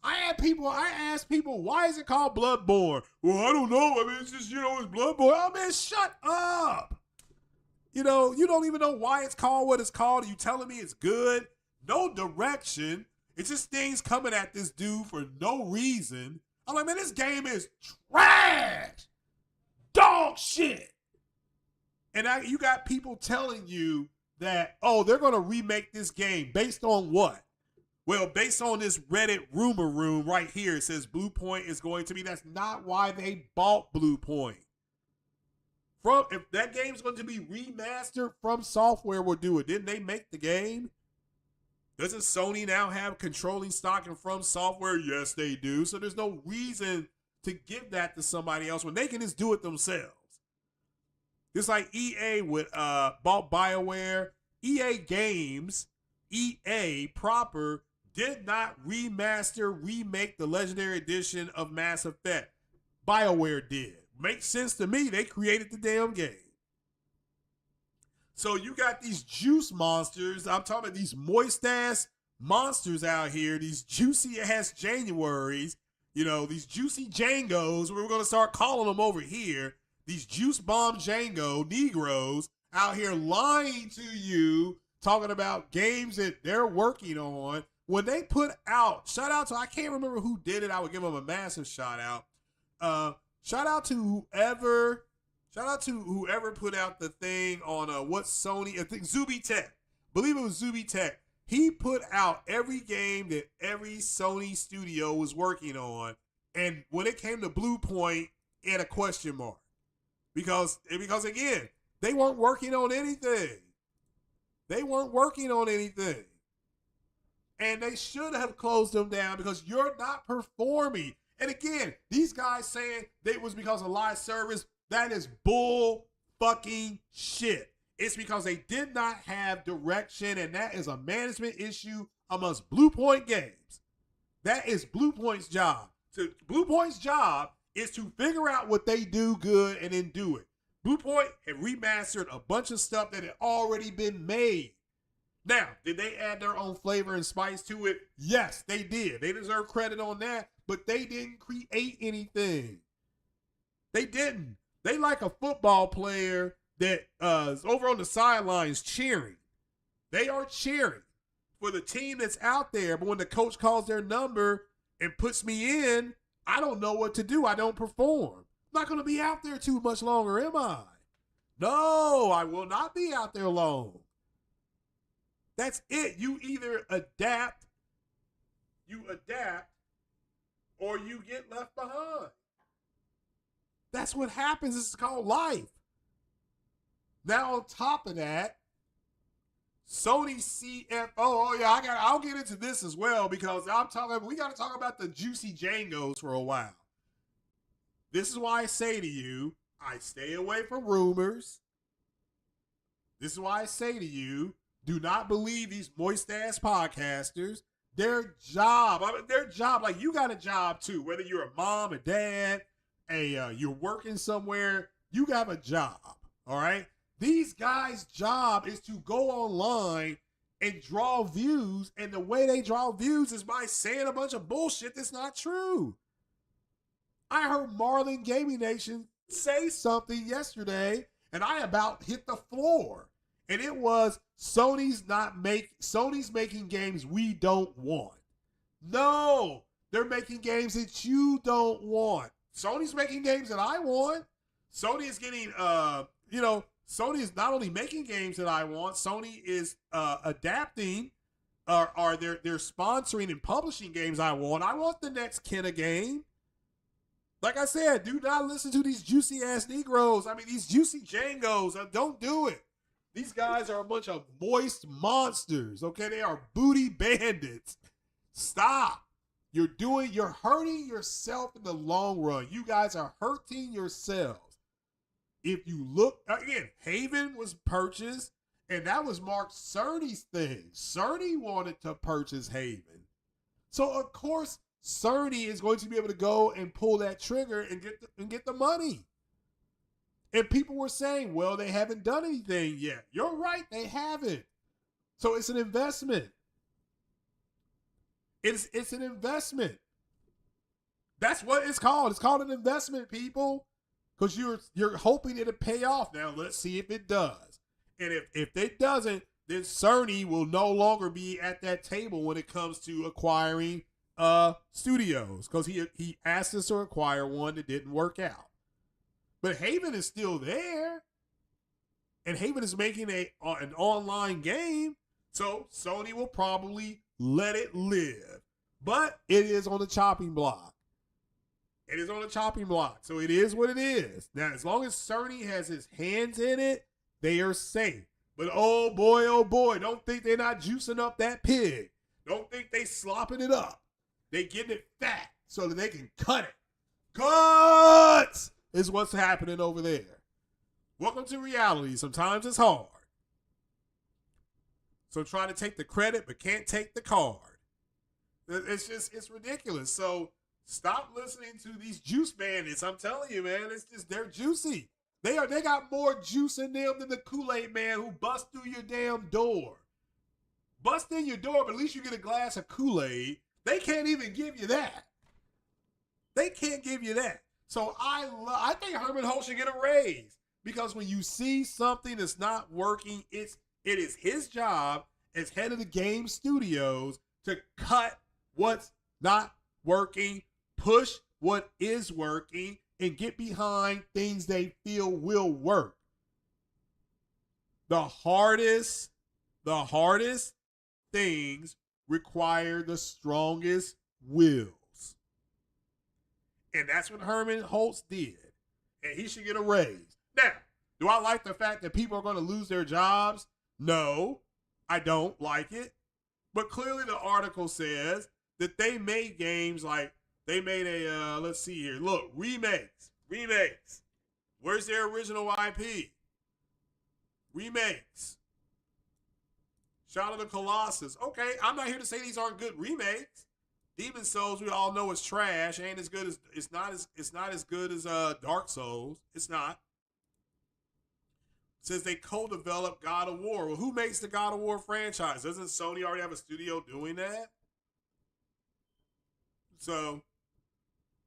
I asked people, why is it called Bloodborne? Well, I don't know. I mean, it's just, it's Bloodborne. Oh, man, shut up. You don't even know why it's called what it's called. You telling me it's good? No direction. It's just things coming at this dude for no reason. I'm like, man, this game is trash. Dog shit. And you got people telling you that, they're going to remake this game based on what? Well, based on this Reddit rumor room right here, it says Bluepoint is going to be. That's not why they bought Bluepoint. If that game's going to be remastered, From Software will do it. Didn't they make the game? Doesn't Sony now have controlling stock in From Software? Yes, they do. So there's no reason to give that to somebody else when they can just do it themselves. It's like EA bought BioWare. EA Games, EA proper, did not remake the Legendary Edition of Mass Effect. BioWare did. Makes sense to me. They created the damn game. So you got these juice monsters. I'm talking about these moist ass monsters out here. These juicy ass Januaries. These juicy Jangos. We're going to start calling them over here. These juice bomb Django Negroes out here lying to you, talking about games that they're working on. When they put out, shout out to, I can't remember who did it. I would give them a massive shout out. Shout out to whoever put out the thing on what Sony, I think Zuby Tech. Believe it was Zuby Tech. He put out every game that every Sony studio was working on. And when it came to Bluepoint, it had a question mark. Because again, they weren't working on anything. They weren't working on anything. And they should have closed them down because you're not performing. And again, these guys saying that it was because of live service, that is bull fucking shit. It's because they did not have direction, and that is a management issue amongst Bluepoint games. That is Bluepoint's job. So Bluepoint's job is to figure out what they do good and then do it. Bluepoint had remastered a bunch of stuff that had already been made. Now, did they add their own flavor and spice to it? Yes, they did. They deserve credit on that, but they didn't create anything. They didn't. They like a football player that is over on the sidelines cheering. They are cheering for the team that's out there, but when the coach calls their number and puts me in, I don't know what to do. I don't perform. I'm not going to be out there too much longer, am I? No, I will not be out there long. That's it. You either adapt, or you get left behind. That's what happens. This is called life. Now, on top of that, Sony CFO. Oh yeah, I'll get into this as well because we got to talk about the juicy Jangos for a while. This is why I say to you, I stay away from rumors. This is why I say to you, do not believe these moist ass podcasters. Their job, like you got a job too, whether you're a mom, a dad, you're working somewhere, you got a job, all right? These guys' job is to go online and draw views, and the way they draw views is by saying a bunch of bullshit that's not true. I heard Marlon Gaming Nation say something yesterday, and I about hit the floor. And it was Sony's making games we don't want. No, they're making games that you don't want. Sony's making games that I want. Sony is getting, Sony is not only making games that I want, Sony is adapting, or they're sponsoring and publishing games I want. I want the next Kenna game. Like I said, do not listen to these juicy ass Negroes. I mean, these juicy Jangos. Don't do it. These guys are a bunch of moist monsters, okay? They are booty bandits. Stop. You're hurting yourself in the long run. You guys are hurting yourselves. If you look, again, Haven was purchased, and that was Mark Cerny's thing. Cerny wanted to purchase Haven. So, of course, Cerny is going to be able to go and pull that trigger and get the money. And people were saying, well, they haven't done anything yet. You're right, they haven't. So it's an investment. It's an investment. That's what it's called. It's called an investment, people. Because you're hoping it'll pay off. Now let's see if it does. And if it doesn't, then Cerny will no longer be at that table when it comes to acquiring studios. Because he asked us to acquire one that didn't work out. But Haven is still there. And Haven is making an online game. So Sony will probably let it live. But it is on the chopping block. It is on the chopping block. So it is what it is. Now, as long as Sony has his hands in it, they are safe. But oh boy, don't think they're not juicing up that pig. Don't think they slopping it up. They getting it fat so that they can cut it. Cuts is what's happening over there. Welcome to reality. Sometimes it's hard. So try to take the credit but can't take the card. It's ridiculous. So stop listening to these juice bandits. I'm telling you, man, they're juicy. They got more juice in them than the Kool-Aid man who bust through your damn door. Bust in your door, but at least you get a glass of Kool-Aid. They can't even give you that. They can't give you that. So I think Herman Hulst should get a raise because when you see something that's not working, it's It is his job as head of the game studios to cut what's not working, push what is working, and get behind things they feel will work. The hardest things require the strongest wills. And that's what Herman HULST did. And he should get a raise. Now, do I like the fact that people are going to lose their jobs? No, I don't like it. But clearly the article says that they made games like they made a, let's see here. Look, remakes. Where's their original IP? Remakes. Shadow of the Colossus. Okay, I'm not here to say these aren't good remakes. Demon Souls, we all know is trash. Ain't as good as it's not as good as Dark Souls. It's not. It says they co-developed God of War. Well, who makes the God of War franchise? Doesn't Sony already have a studio doing that? So,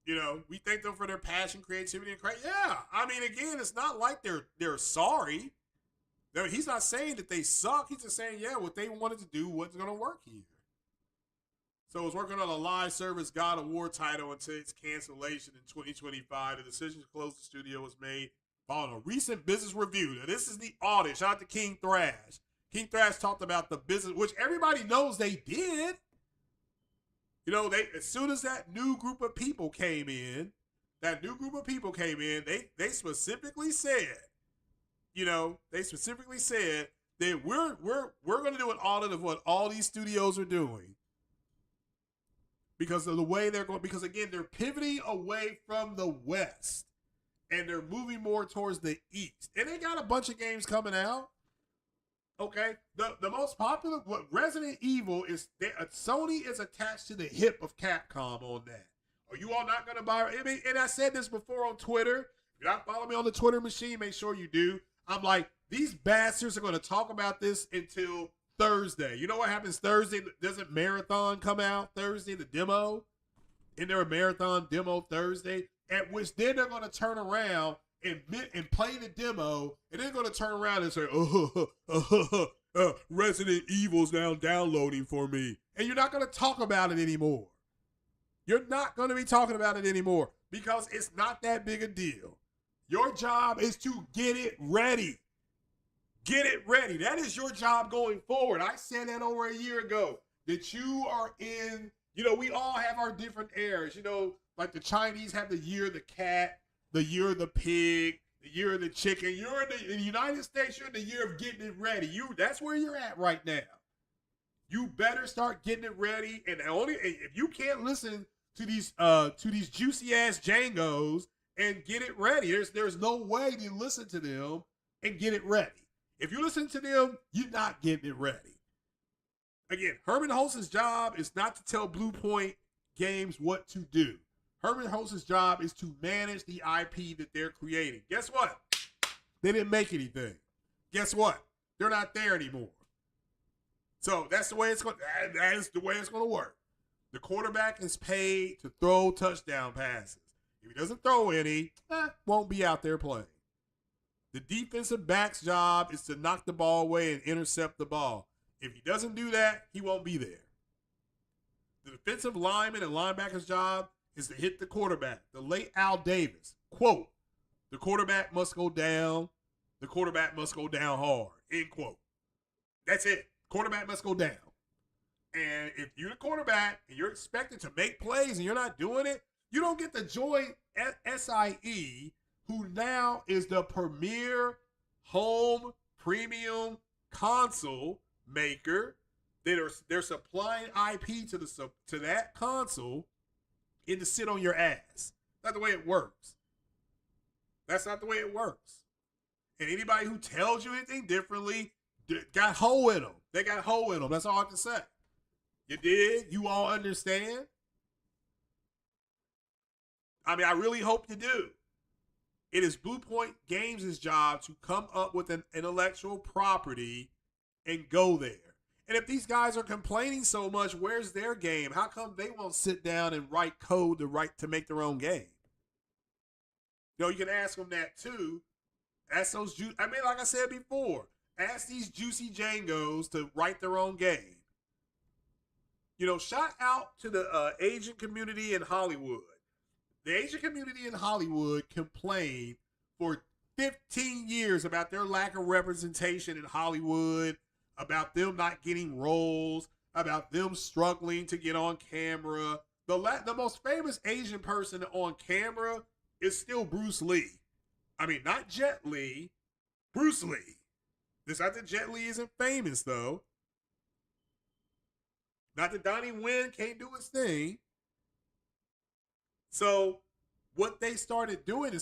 you know, we thank them for their passion, creativity, and yeah. I mean, again, it's not like they're sorry. He's not saying that they suck. He's just saying, yeah, what they wanted to do wasn't going to work here. So it's working on a live service God of War title until its cancellation in 2025. The decision to close the studio was made following a recent business review. Now, this is the audit. Shout out to King Thrash. King Thrash talked about the business, which everybody knows they did. You know, as soon as that new group of people came in, they specifically said, you know, that we're going to do an audit of what all these studios are doing. Because of the way they're going, because again, they're pivoting away from the West and they're moving more towards the East. And they got a bunch of games coming out. Okay. The most popular, what Resident Evil is, Sony is attached to the hip of Capcom on that. Are you all not going to buy? I mean, and I said this before on Twitter. If you're not following me on the Twitter machine, make sure you do. I'm like, these bastards are going to talk about this until Thursday. You know what happens Thursday? Doesn't Marathon come out Thursday, the demo? Isn't there a Marathon demo Thursday? At which then they're going to turn around and play the demo, and they're going to turn around and say, Resident Evil's now downloading for me. And you're not going to talk about it anymore. You're not going to be talking about it anymore because it's not that big a deal. Your job is to get it ready. Get it ready. That is your job going forward. I said that over a year ago, that you are in, you know, we all have our different eras. You know, like the Chinese have the year of the cat, the year of the pig, the year of the chicken. You're in the United States, you're in the year of getting it ready. That's where you're at right now. You better start getting it ready. And only if you can't listen to these juicy ass Jangos and get it ready, there's no way to listen to them and get it ready. If you listen to them, you're not getting it ready. Again, Herman HULST's job is not to tell Bluepoint Games what to do. Herman HULST's job is to manage the IP that they're creating. Guess what? They didn't make anything. Guess what? They're not there anymore. So that's the way it's going. That is the way it's going to work. The quarterback is paid to throw touchdown passes. If he doesn't throw any, won't be out there playing. The defensive back's job is to knock the ball away and intercept the ball. If he doesn't do that, he won't be there. The defensive lineman and linebacker's job is to hit the quarterback. The late Al Davis, quote, the quarterback must go down. The quarterback must go down hard, end quote. That's it. Quarterback must go down. And if you're the quarterback and you're expected to make plays and you're not doing it, you don't get to join SIE, who now is the premier home premium console maker. They're supplying IP to that console and to sit on your ass. Not the way it works. That's not the way it works. And anybody who tells you anything differently got hoe in them. They got hoe in them. That's all I can say. You did? You all understand? I mean, I really hope you do. It is Bluepoint Games' job to come up with an intellectual property and go there. And if these guys are complaining so much, where's their game? How come they won't sit down and write code to make their own game? You know, you can ask them that too. Ask those, I mean, like I said before, Ask these juicy Jangos to write their own game. You know, shout out to the Asian community in Hollywood. The Asian community in Hollywood complained for 15 years about their lack of representation in Hollywood, about them not getting roles, about them struggling to get on camera. The most famous Asian person on camera is still Bruce Lee. I mean, not Jet Li, Bruce Lee. It's not that Jet Li isn't famous, though. Not that Donnie Yen can't do his thing. So what they started doing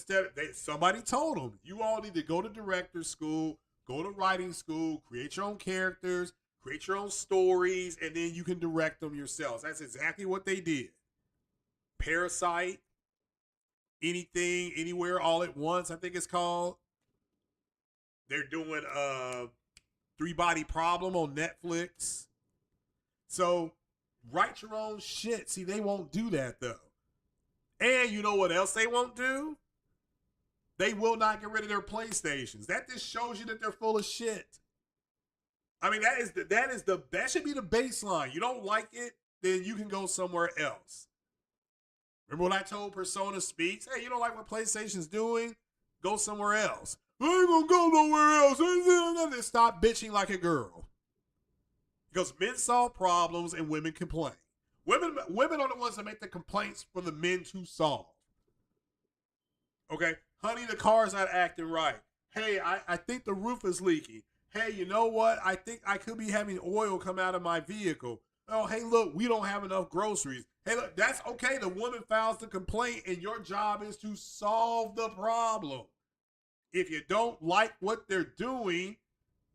somebody told them, you all need to go to director school, go to writing school, create your own characters, create your own stories, and then you can direct them yourselves. That's exactly what they did. Parasite, Anything, Anywhere, All at Once, I think it's called. They're doing Three Body Problem on Netflix. So write your own shit. See, they won't do that though. And you know what else they won't do? They will not get rid of their PlayStations. That just shows you that they're full of shit. I mean, that should be the baseline. You don't like it, then you can go somewhere else. Remember when I told Persona Speaks, hey, you don't like what PlayStation's doing? Go somewhere else. I ain't gonna go nowhere else. Stop bitching like a girl. Because men solve problems and women complain. Women are the ones that make the complaints for the men to solve. Okay? Honey, the car's not acting right. Hey, I think the roof is leaking. Hey, you know what? I think I could be having oil come out of my vehicle. Oh, hey, look, we don't have enough groceries. Hey, look, that's okay. The woman files the complaint, and your job is to solve the problem. If you don't like what they're doing,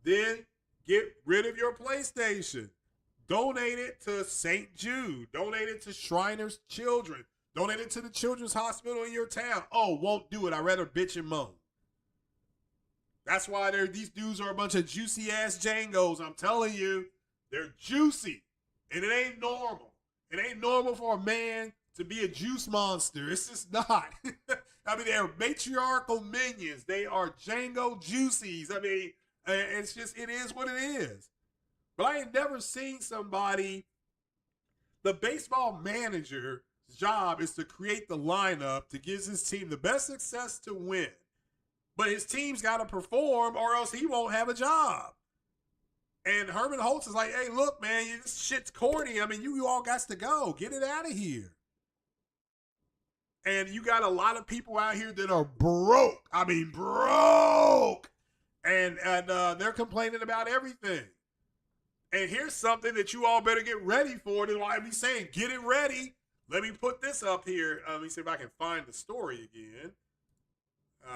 then get rid of your PlayStation. Donate it to St. Jude. Donate it to Shriners Children. Donate it to the Children's Hospital in your town. Oh, won't do it. I'd rather bitch and moan. That's why these dudes are a bunch of juicy-ass Jangos. I'm telling you, they're juicy. And it ain't normal. It ain't normal for a man to be a juice monster. It's just not. I mean, they're matriarchal minions. They are Django juicies. I mean, it's just, it is what it is. But I ain't never seen somebody, the baseball manager's job is to create the lineup to give his team the best success to win. But his team's got to perform or else he won't have a job. And Herman Holtz is like, hey, look, man, this shit's corny. I mean, you all got to go. Get it out of here. And you got a lot of people out here that are broke. I mean, broke. And they're complaining about everything. And here's something that you all better get ready for. That's why I be saying, get it ready. Let me put this up here. Let me see if I can find the story again.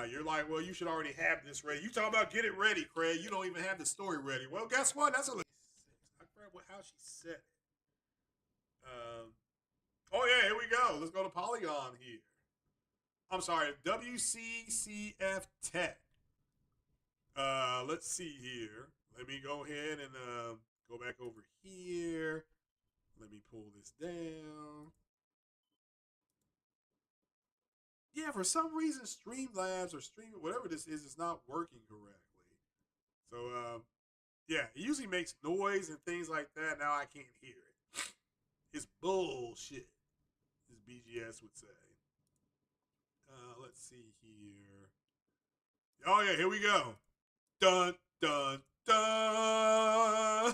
You're like, well, you should already have this ready. You talking about get it ready, Craig. You don't even have the story ready. Well, guess what? That's a I forgot how she said it. Oh, yeah, here we go. Let's go to Polygon here. I'm sorry, WCCF Tech. Let's see here. Let me go ahead and go back over here. Let me pull this down. Yeah, for some reason, Streamlabs or whatever this is not working correctly. So, yeah, it usually makes noise and things like that. Now I can't hear it. It's bullshit, as BGS would say. Let's see here. Oh, yeah, here we go. Dun, dun, dun.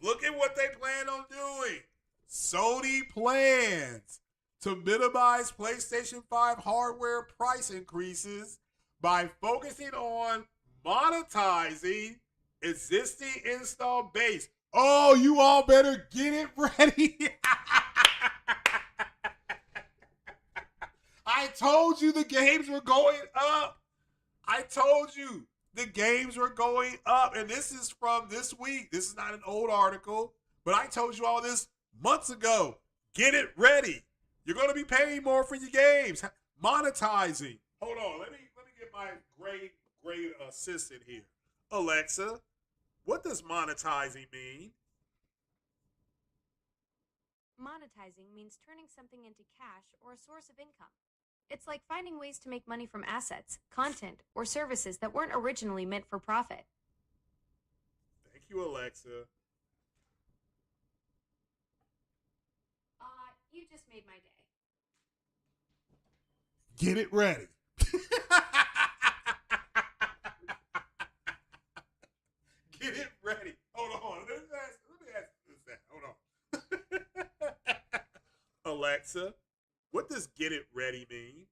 Look at what they plan on doing. Sony plans to minimize PlayStation 5 hardware price increases by focusing on monetizing existing install base. Oh, you all better get it ready. I told you the games were going up. I told you the games were going up. And this is from this week. This is not an old article, but I told you all this months ago. Get it ready. You're going to be paying more for your games. Monetizing. Hold on. Let me get my great assistant here. Alexa, what does monetizing mean? Monetizing means turning something into cash or a source of income. It's like finding ways to make money from assets, content, or services that weren't originally meant for profit. Thank you, Alexa. You just made my day. Get it ready. Get it ready. Hold on. Let me ask this that. Hold on. Alexa, what does get it ready mean?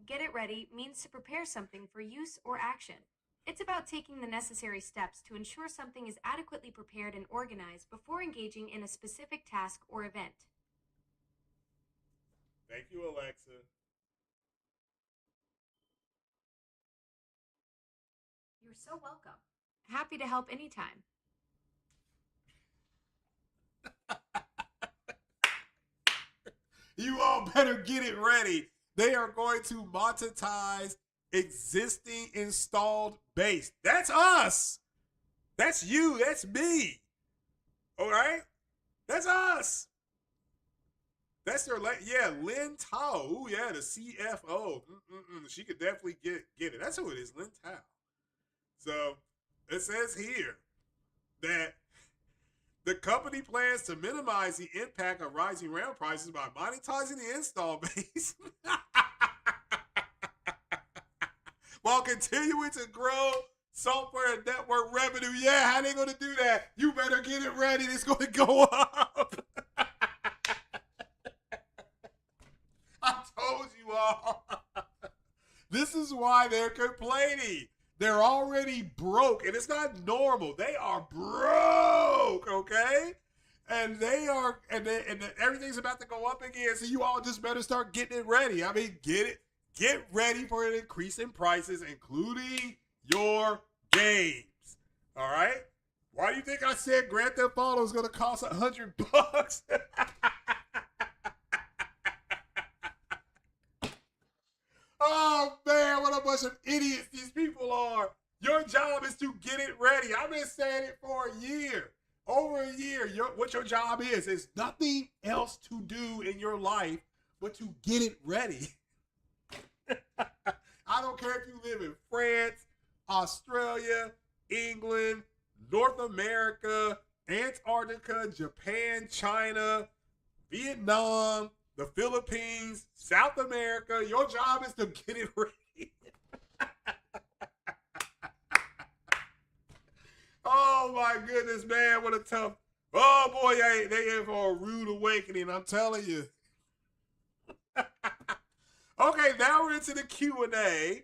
Get it ready means to prepare something for use or action. It's about taking the necessary steps to ensure something is adequately prepared and organized before engaging in a specific task or event. Thank you, Alexa. You're so welcome. Happy to help anytime. You all better get it ready. They are going to monetize existing installed base. That's us. That's you. That's me. All right? That's us. That's their, Lynn Tao. Ooh, yeah, the CFO. She could definitely get it. That's who it is, Lynn Tao. So it says here that the company plans to minimize the impact of rising rail prices by monetizing the install base while continuing to grow software and network revenue. Yeah, how they going to do that? You better get it ready. It's going to go up. I told you all. This is why they're complaining. They're already broke, and it's not normal. They are broke, okay? And everything's about to go up again. So you all just better start getting it ready. I mean, get ready for an increase in prices, including your games. All right? Why do you think I said Grand Theft Auto is going to cost $100? Oh, man, what a bunch of idiots these people are. Your job is to get it ready. I've been saying it for a year. Over a year. What your job is nothing else to do in your life but to get it ready. I don't care if you live in France, Australia, England, North America, Antarctica, Japan, China, Vietnam, the Philippines, South America. Your job is to get it ready. Oh my goodness, man, what a tough. Oh boy, they in for a rude awakening, I'm telling you. Okay, now we're into the Q&A.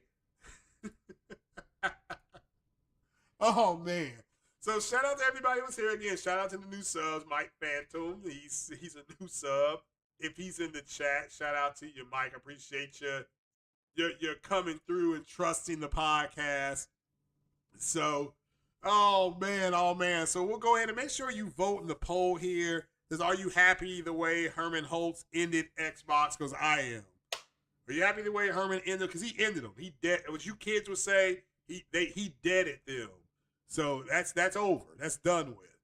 Oh man. So shout out to everybody who's here again. Shout out to the new subs, Mike Phantom. He's a new sub. If he's in the chat, shout out to you, Mike. I appreciate you. You're coming through and trusting the podcast. So, oh man. So we'll go ahead and make sure you vote in the poll here. Are you happy the way Herman Holtz ended Xbox? Because I am. Are you happy the way Herman ended? Because he ended them. He dead. What you kids would say, he deaded them. So that's over. That's done with.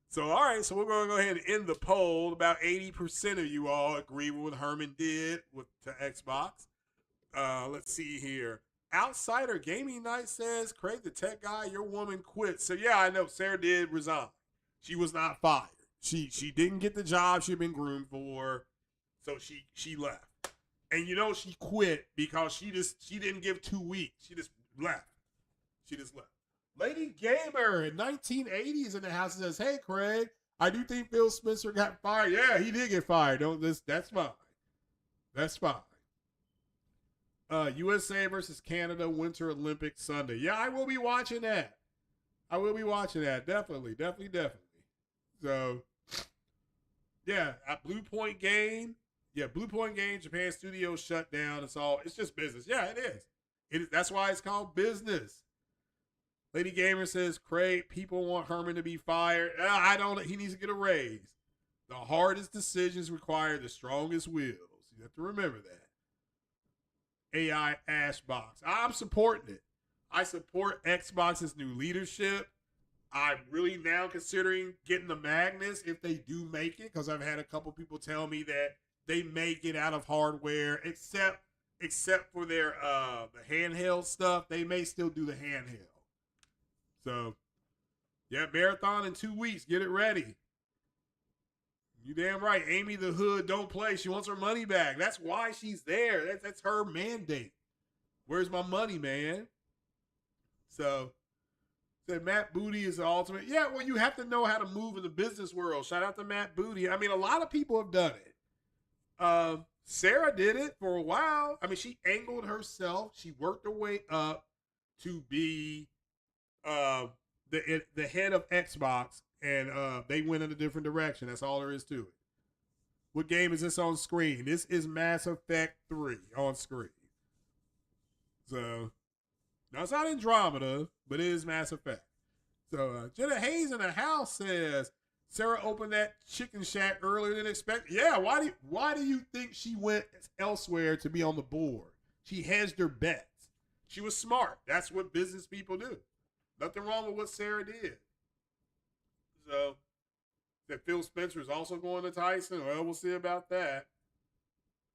So all right. So we're going to go ahead and end the poll. About 80% of you all agree with what Herman did to Xbox. Let's see here. Outsider Gaming Night says, Craig the tech guy, your woman quit. So yeah, I know Sarah did resign. She was not fired. She didn't get the job she'd been groomed for. So she left. And you know she quit because she didn't give 2 weeks. She just left. Lady Gamer in 1980s in the house says, hey Craig, I do think Phil Spencer got fired. Yeah, he did get fired. That's fine. That's fine. USA versus Canada Winter Olympics Sunday. Yeah, I will be watching that. Definitely. So, yeah, at Bluepoint game. Yeah, Bluepoint game, Japan studio shut down. It's just business. Yeah, it is. That's why it's called business. Lady Gamer says, Craig, people want Herman to be fired. He needs to get a raise. The hardest decisions require the strongest wills. You have to remember that. AI Ashbox. I'm supporting it. I support Xbox's new leadership. I'm really now considering getting the Magnus if they do make it, because I've had a couple people tell me that they make it out of hardware, except for their the handheld stuff. They may still do the handheld. So yeah, marathon in 2 weeks. Get it ready. You damn right. Amy the Hood don't play. She wants her money back. That's why she's there. That's her mandate. Where's my money, man? So said Matt Booty is the ultimate. Yeah, well, you have to know how to move in the business world. Shout out to Matt Booty. I mean, a lot of people have done it. Sarah did it for a while. I mean, she angled herself. She worked her way up to be the head of Xbox, and they went in a different direction. That's all there is to it. What game is this on screen? This is Mass Effect 3 on screen. So, now it's not Andromeda, but it is Mass Effect. So, Jenna Hayes in the house says, Sarah opened that chicken shack earlier than expected. Yeah, why do you think she went elsewhere to be on the board? She hedged her bets. She was smart. That's what business people do. Nothing wrong with what Sarah did. So, that Phil Spencer is also going to Tyson. Well, we'll see about that.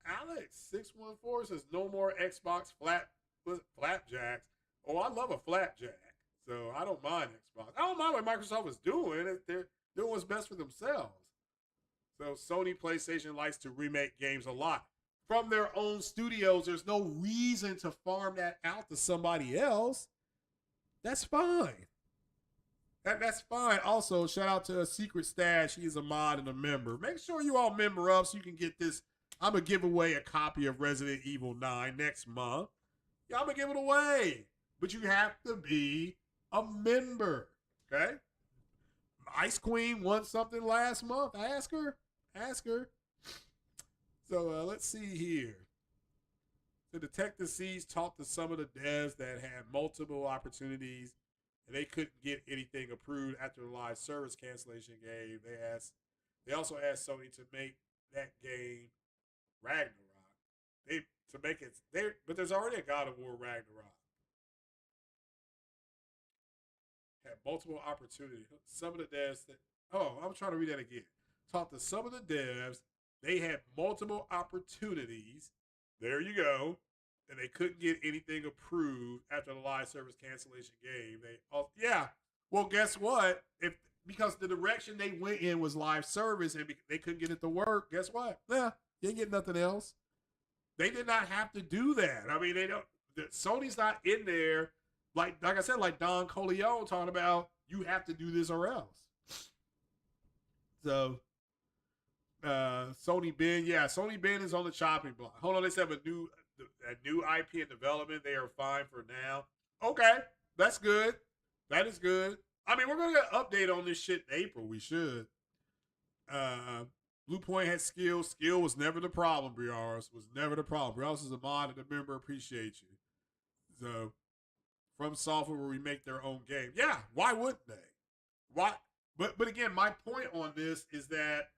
Alex614 says no more Xbox flapjacks. Oh, I love a flapjack. So I don't mind Xbox. I don't mind what Microsoft is doing. They're doing what's best for themselves. So Sony PlayStation likes to remake games a lot. From their own studios, there's no reason to farm that out to somebody else. That's fine. That's fine. Also, shout out to Secret Stash. He is a mod and a member. Make sure you all member up so you can get this. I'm going to give away a copy of Resident Evil 9 next month. Yeah, I'm going to give it away. But you have to be a member. Okay? Ice Queen won something last month. Ask her. So let's see here. The Detective C's talked to some of the devs that had multiple opportunities and they couldn't get anything approved after the live service cancellation game. They also asked Sony to make that game Ragnarok. But there's already a God of War Ragnarok. Had multiple opportunities. Some of the devs I'm trying to read that again. Talked to some of the devs. They had multiple opportunities. There you go. And they couldn't get anything approved after the live service cancellation game. Well, guess what? Because the direction they went in was live service and they couldn't get it to work, guess what? Yeah, you didn't get nothing else. They did not have to do that. I mean, Sony's not in there like I said, like Don Coleon talking about you have to do this or else. So Sony Ben is on the chopping block. Hold on, they have a new IP in development. They are fine for now. Okay, that's good. That is good. I mean, we're going to get an update on this shit in April. We should. Bluepoint had skill. Skill was never the problem, Briaris. Was never the problem. Briaris is a mod and a member. Appreciate you. So, From Software will remake their own game. Yeah, why wouldn't they? Why? But again, my point on this is that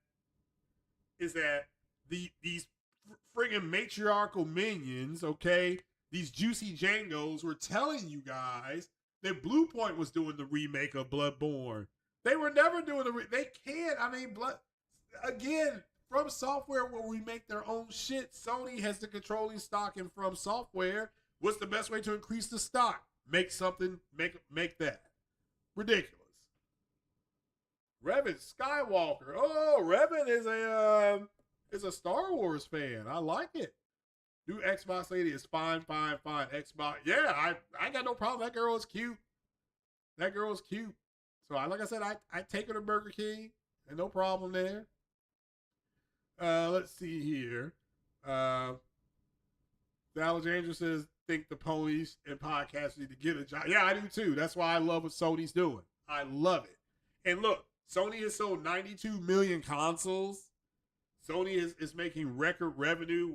these friggin' matriarchal minions, okay, these juicy Jangos were telling you guys that Bluepoint was doing the remake of Bloodborne. They were never doing they can't. I mean, From Software will remake their own shit. Sony has the controlling stock in From Software. What's the best way to increase the stock? Make something, make that. Ridiculous. Revan Skywalker. Oh, Revan is a Star Wars fan. I like it. New Xbox lady is fine. Xbox. Yeah, I got no problem. That girl is cute. So like I said, I take her to Burger King and no problem there. Let's see here. Alexandra says, think the ponies and podcasts need to get a job. Yeah, I do too. That's why I love what Sony's doing. I love it. And look, Sony has sold 92 million consoles. Sony is making record revenue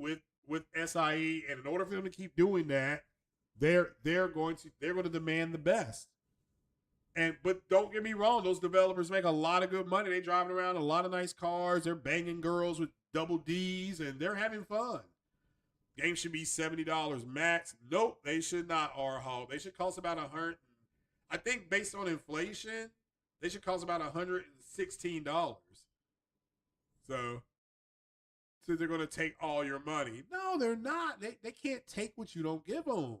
with SIE, and in order for them to keep doing that, they're going to demand the best. But don't get me wrong, those developers make a lot of good money. They driving around a lot of nice cars. They're banging girls with double D's, and they're having fun. Games should be $70 max. Nope, they should not. They should cost about $100. I think based on inflation, they should cost about $116. So So they're going to take all your money. No, they're not. They can't take what you don't give them.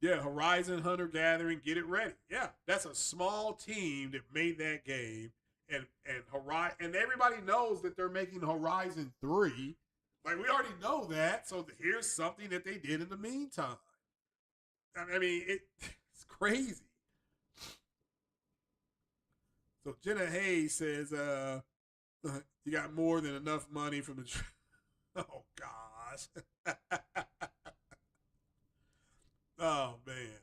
Yeah, Horizon Hunter Gathering, get it ready. Yeah, that's a small team that made that game, and everybody knows that they're making Horizon 3. Like, we already know that. So here's something that they did in the meantime. I mean, it's crazy. So Jenna Hayes says, you got more than enough money from the. Oh gosh. Oh man.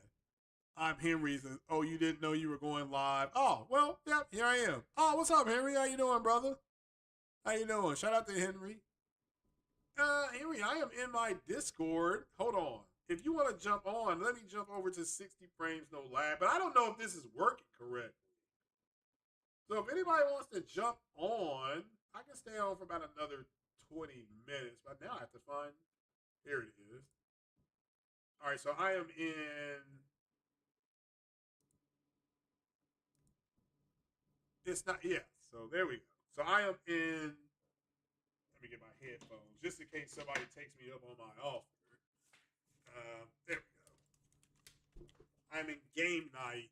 I'm Henry. Says, oh, you didn't know you were going live. Oh, well, yeah, here I am. Oh, what's up, Henry? How you doing, brother? How you doing? Shout out to Henry. Henry, I am in my Discord. Hold on. If you want to jump on, let me jump over to 60 frames no lag. But I don't know if this is working correctly. So if anybody wants to jump on, I can stay on for about another 20 minutes. But now I have to find. Here it is. All right, so I am in. It's not yet. So there we go. So I am in. Let me get my headphones just in case somebody takes me up on my offer. There we go. I'm in game night.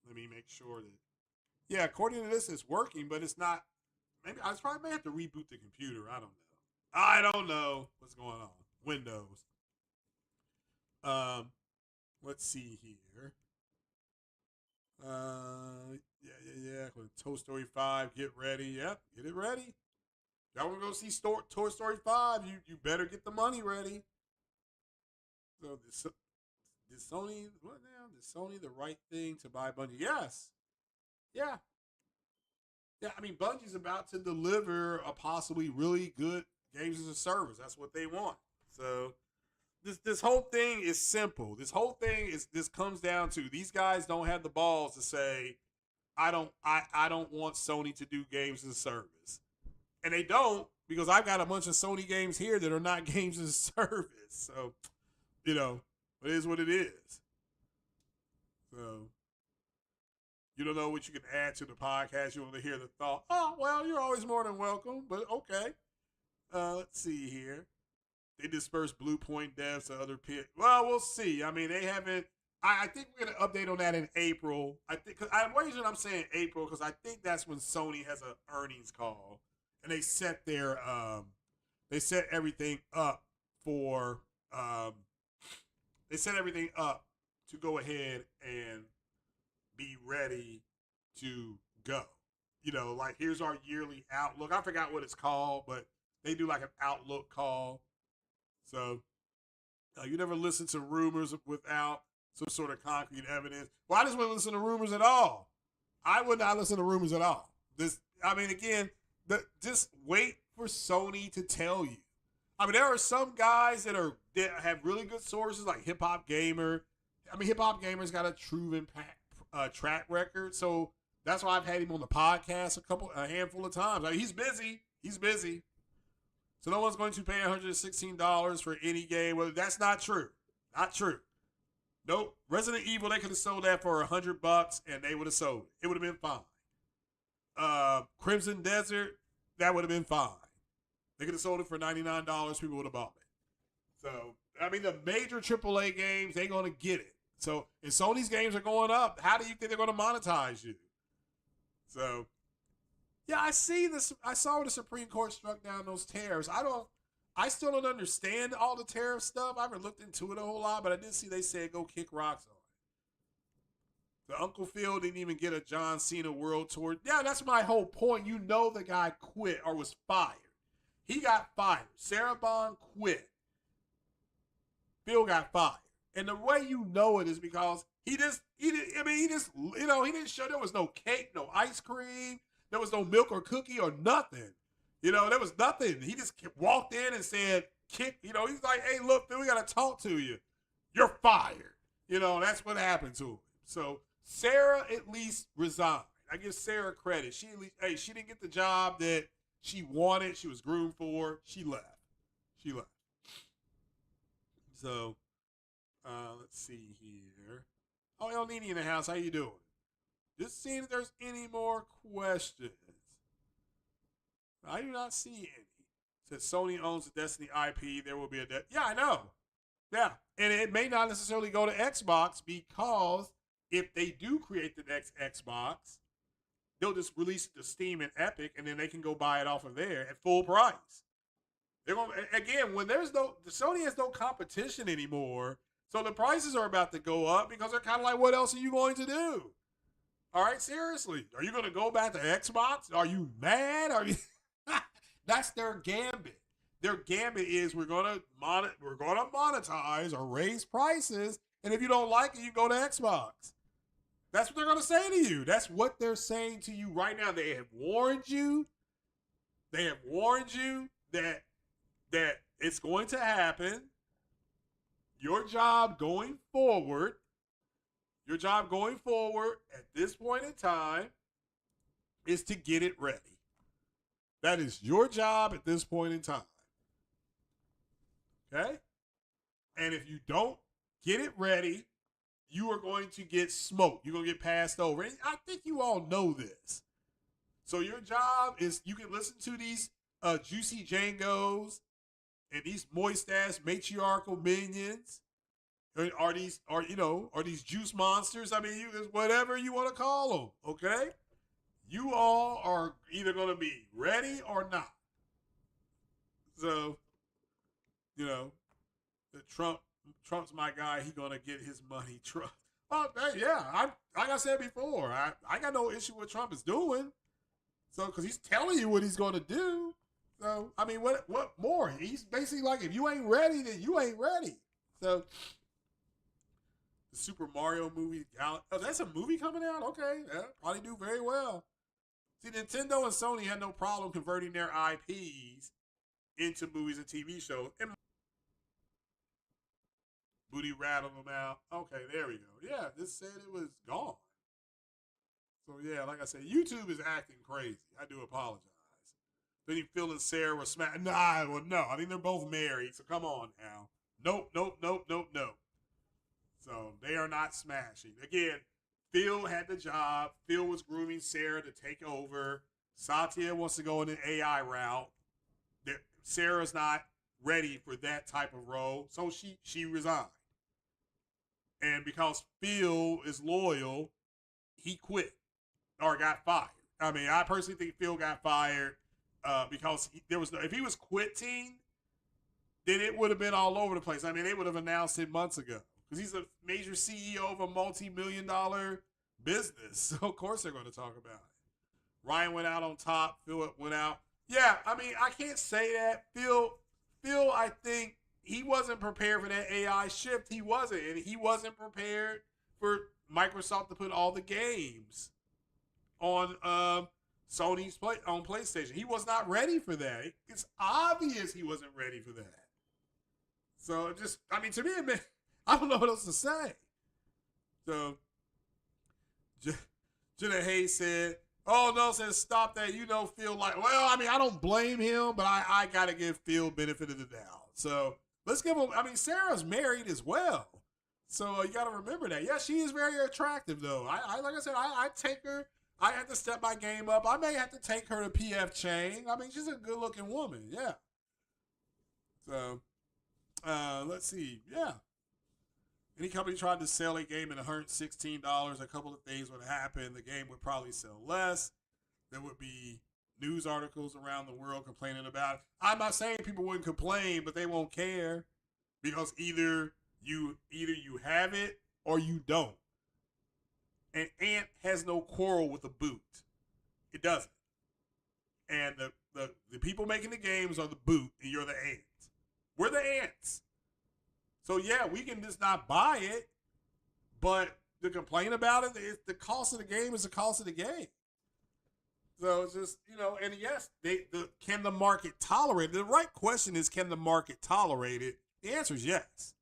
Let me make sure that. Yeah, according to this, it's working, but it's not. Maybe I probably may have to reboot the computer. I don't know what's going on. Windows. Let's see here. Yeah. Toy Story 5, get ready. Yep, get it ready. Y'all want to go see Toy Story 5? You better get the money ready. So did Sony what now? Did Sony the right thing to buy Bungie? Yes. Yeah. Yeah, I mean, Bungie's about to deliver a possibly really good games as a service. That's what they want. So this whole thing is simple. This comes down to these guys don't have the balls to say, I don't want Sony to do games as a service. And they don't, because I've got a bunch of Sony games here that are not games as a service. So, it is what it is. So you don't know what you can add to the podcast. You want to hear the thought. Oh, well, you're always more than welcome, but okay. Let's see here. They dispersed Bluepoint devs to other pit. Well, we'll see. I mean, they haven't. I think we're going to update on that in April. I think. The reason I'm saying April, because I think that's when Sony has an earnings call, and they set everything up for. They set everything up to go ahead and be ready to go. Like, here's our yearly outlook. I forgot what it's called, but they do like an outlook call. So you never listen to rumors without some sort of concrete evidence. Well, I just wouldn't listen to rumors at all. I would not listen to rumors at all. Just wait for Sony to tell you. I mean, there are some guys that have really good sources, like Hip Hop Gamer. I mean, Hip Hop Gamer's got a proven track record, so that's why I've had him on the podcast a handful of times. I mean, he's busy. So no one's going to pay $116 for any game. Well, that's not true. Not true. Nope. Resident Evil, they could have sold that for $100 and they would have sold it. It would have been fine. Crimson Desert, that would have been fine. They could have sold it for $99. People would have bought it. So, I mean, the major AAA games, they're going to get it. So, if Sony's games are going up, how do you think they're going to monetize you? So, yeah, I see this. I saw when the Supreme Court struck down those tariffs. I still don't understand all the tariff stuff. I haven't looked into it a whole lot, but I did see they said go kick rocks on it. The Uncle Phil didn't even get a John Cena World Tour. Yeah, that's my whole point. The guy quit or was fired. He got fired. Sarah Bond quit. Phil got fired. And the way you know it is because he didn't show there was no cake, no ice cream. There was no milk or cookie or nothing. There was nothing. He just walked in and said, he's like, hey, look, Phil, we got to talk to you. You're fired. That's what happened to him. So Sarah at least resigned. I give Sarah credit. She didn't get the job that she wanted. She was groomed for. She left. So, let's see here. Oh, El Nini in the house. How you doing? Just seeing if there's any more questions. I do not see any. Said Sony owns the Destiny IP. There will be a yeah, I know. Yeah, and it may not necessarily go to Xbox because if they do create the next Xbox, they'll just release it to Steam and Epic, and then they can go buy it off of there at full price. They're going again when there's no Sony has no competition anymore, so the prices are about to go up because they're kind of like, what else are you going to do? All right, seriously, are you going to go back to Xbox? Are you mad? Are you? That's their gambit. Their gambit is we're going to monetize or raise prices, and if you don't like it, you go to Xbox. That's what they're going to say to you. That's what they're saying to you right now. They have warned you. They have warned you that it's going to happen. Your job going forward at this point in time is to get it ready. That is your job at this point in time. Okay? And if you don't get it ready, you are going to get smoked. You're going to get passed over. And I think you all know this. So your job is you can listen to these juicy Jangos and these moist-ass matriarchal minions. Are these juice monsters? I mean, whatever you want to call them, okay? You all are either going to be ready or not. So, Trump's my guy. He going to get his money. Trump. Oh, yeah. Like I said before, I got no issue with what Trump is doing. So, because he's telling you what he's going to do. So, I mean, what more? He's basically like, if you ain't ready, then you ain't ready. So, the Super Mario movie. Oh, that's a movie coming out? Okay. Yeah, probably do very well. See, Nintendo and Sony had no problem converting their IPs into movies and TV shows. And Booty rattled them out. Okay, there we go. Yeah, this said it was gone. So, yeah, like I said, YouTube is acting crazy. I do apologize. Then he Phil and Sarah were smashing. No. I mean, they're both married, so come on now. Nope. So they are not smashing. Again, Phil had the job. Phil was grooming Sarah to take over. Satya wants to go in an AI route. Sarah's not ready for that type of role, so she resigned. And because Phil is loyal, he quit or got fired. I mean, I personally think Phil got fired because if he was quitting, then it would have been all over the place. I mean, they would have announced it months ago because he's a major CEO of a multi-million-dollar business. So, of course, they're going to talk about it. Ryan went out on top. Phil went out. Yeah, I mean, I can't say that. Phil, I think he wasn't prepared for that AI shift. He wasn't. And he wasn't prepared for Microsoft to put all the games on Sony's on PlayStation. He was not ready for that. It's obvious he wasn't ready for that. So to me, I don't know what else to say. So, Jenna Hayes said, oh, no, said stop that. Phil well, I mean, I don't blame him, but I got to give Phil benefit of the doubt. So, let's give him, Sarah's married as well. So, you got to remember that. Yeah, she is very attractive, though. Like I said, I take her. I had to step my game up. I may have to take her to PF Chang. I mean, she's a good-looking woman. Yeah. So, let's see. Yeah. Any company tried to sell a game at $116, a couple of things would happen. The game would probably sell less. There would be news articles around the world complaining about it. I'm not saying people wouldn't complain, but they won't care because either you have it or you don't. An ant has no quarrel with a boot. It doesn't. And the people making the games are the boot, and you're the ants. We're the ants. So, yeah, we can just not buy it, but to complain about it, the cost of the game is the cost of the game. So, it's just, and yes, can the market tolerate it? The right question is, can the market tolerate it? The answer is yes.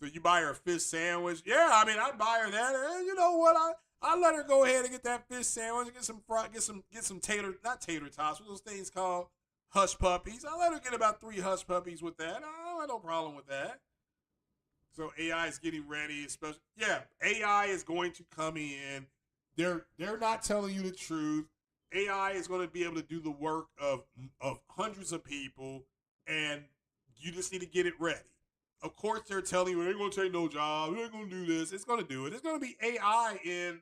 So, you buy her a fish sandwich? Yeah, I'd buy her that. And you know what? I let her go ahead and get that fish sandwich and get some not tater tots, what those things called? Hush puppies. I let her get about 3 hush puppies with that. I have no problem with that. So AI is getting ready, especially. Yeah, AI is going to come in. They're not telling you the truth. AI is going to be able to do the work of hundreds of people, and you just need to get it ready. Of course, they're telling you it ain't going to take no job. It ain't going to do this. It's going to do it. It's going to be AI in.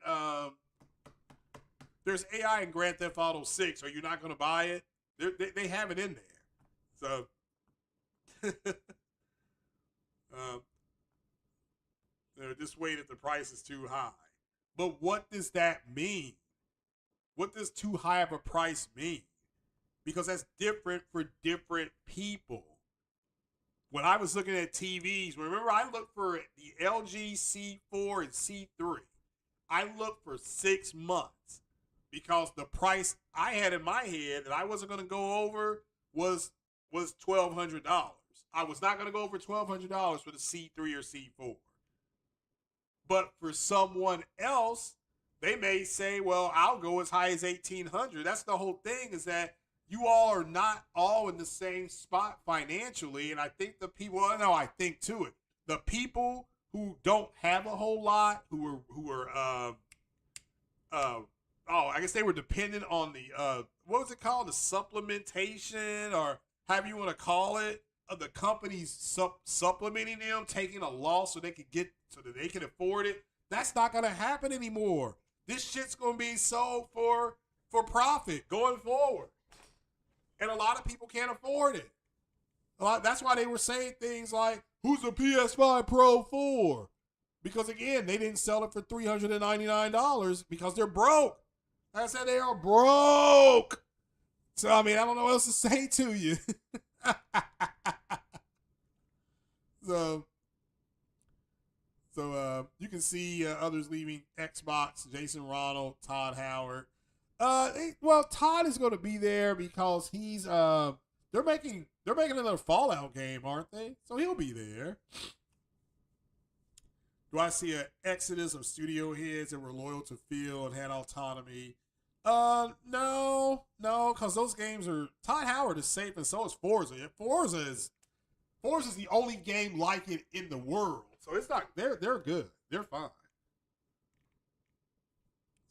There's AI in Grand Theft Auto 6. Are you not going to buy it? They have it in there. So, just wait if the price is too high. But what does that mean? What does too high of a price mean? Because that's different for different people. When I was looking at TVs, remember I looked for the LG C4 and C3. I looked for 6 months because the price I had in my head that I wasn't going to go over was $1,200. I was not going to go over $1,200 for the C3 or C4. But for someone else, they may say, well, I'll go as high as $1,800. That's the whole thing, is that you all are not all in the same spot financially. And I think the people, I think to it, the people who don't have a whole lot, who are I guess they were dependent on the, what was it called? The supplementation, or however you want to call it, of the companies supplementing them, taking a loss so that they can afford it. That's not going to happen anymore. This shit's going to be sold for profit going forward. And a lot of people can't afford it. That's why they were saying things like, who's the PS5 Pro for? Because again, they didn't sell it for $399 because they're broke. Like I said, they are broke. So, I mean, I don't know what else to say to you. So you can see others leaving Xbox: Jason Ronald, Todd Howard. Todd is going to be there because he's they're making another Fallout game, aren't they? So he'll be there. Do I see an exodus of studio heads that were loyal to Phil and had autonomy? No, because those games are. Todd Howard is safe, and so is Forza. Forza is the only game like it in the world. So it's not. They're good. They're fine.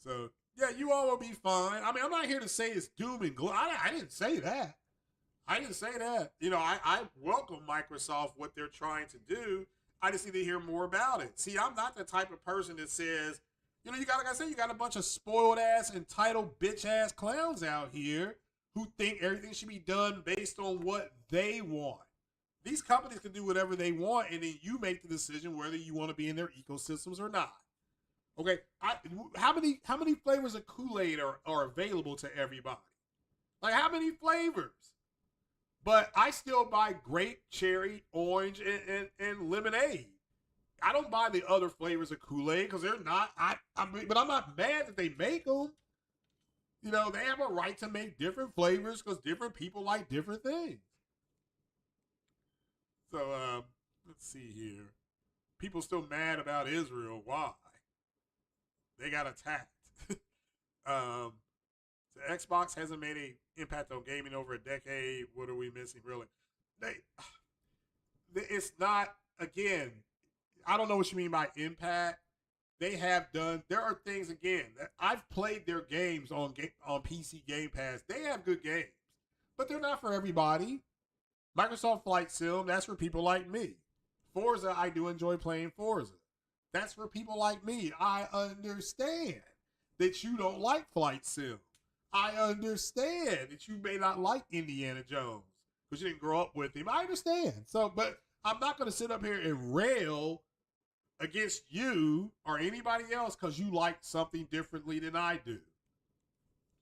So yeah, you all will be fine. I mean, I'm not here to say it's doom and gloom. I didn't say that. You know, I welcome Microsoft, what they're trying to do. I just need to hear more about it. See, I'm not the type of person that says, you know, you got a bunch of spoiled ass, entitled bitch ass clowns out here who think everything should be done based on what they want. These companies can do whatever they want, and then you make the decision whether you want to be in their ecosystems or not. Okay, how many flavors of Kool-Aid are available to everybody? Like, how many flavors? But I still buy grape, cherry, orange, and lemonade. I don't buy the other flavors of Kool-Aid because they're not. But I'm not mad that they make them. You know, they have a right to make different flavors because different people like different things. So let's see here. People still mad about Israel. Why? They got attacked. So Xbox hasn't made an impact on gaming over a decade. What are we missing, really? It's not, again, I don't know what you mean by impact. They have done, there are things, again, that I've played their games on PC Game Pass. They have good games, but they're not for everybody. Microsoft Flight Sim, that's for people like me. Forza, I do enjoy playing Forza. That's for people like me. I understand that you don't like Flight Sim. I understand that you may not like Indiana Jones because you didn't grow up with him. I understand. So, but I'm not going to sit up here and rail against you or anybody else because you like something differently than I do.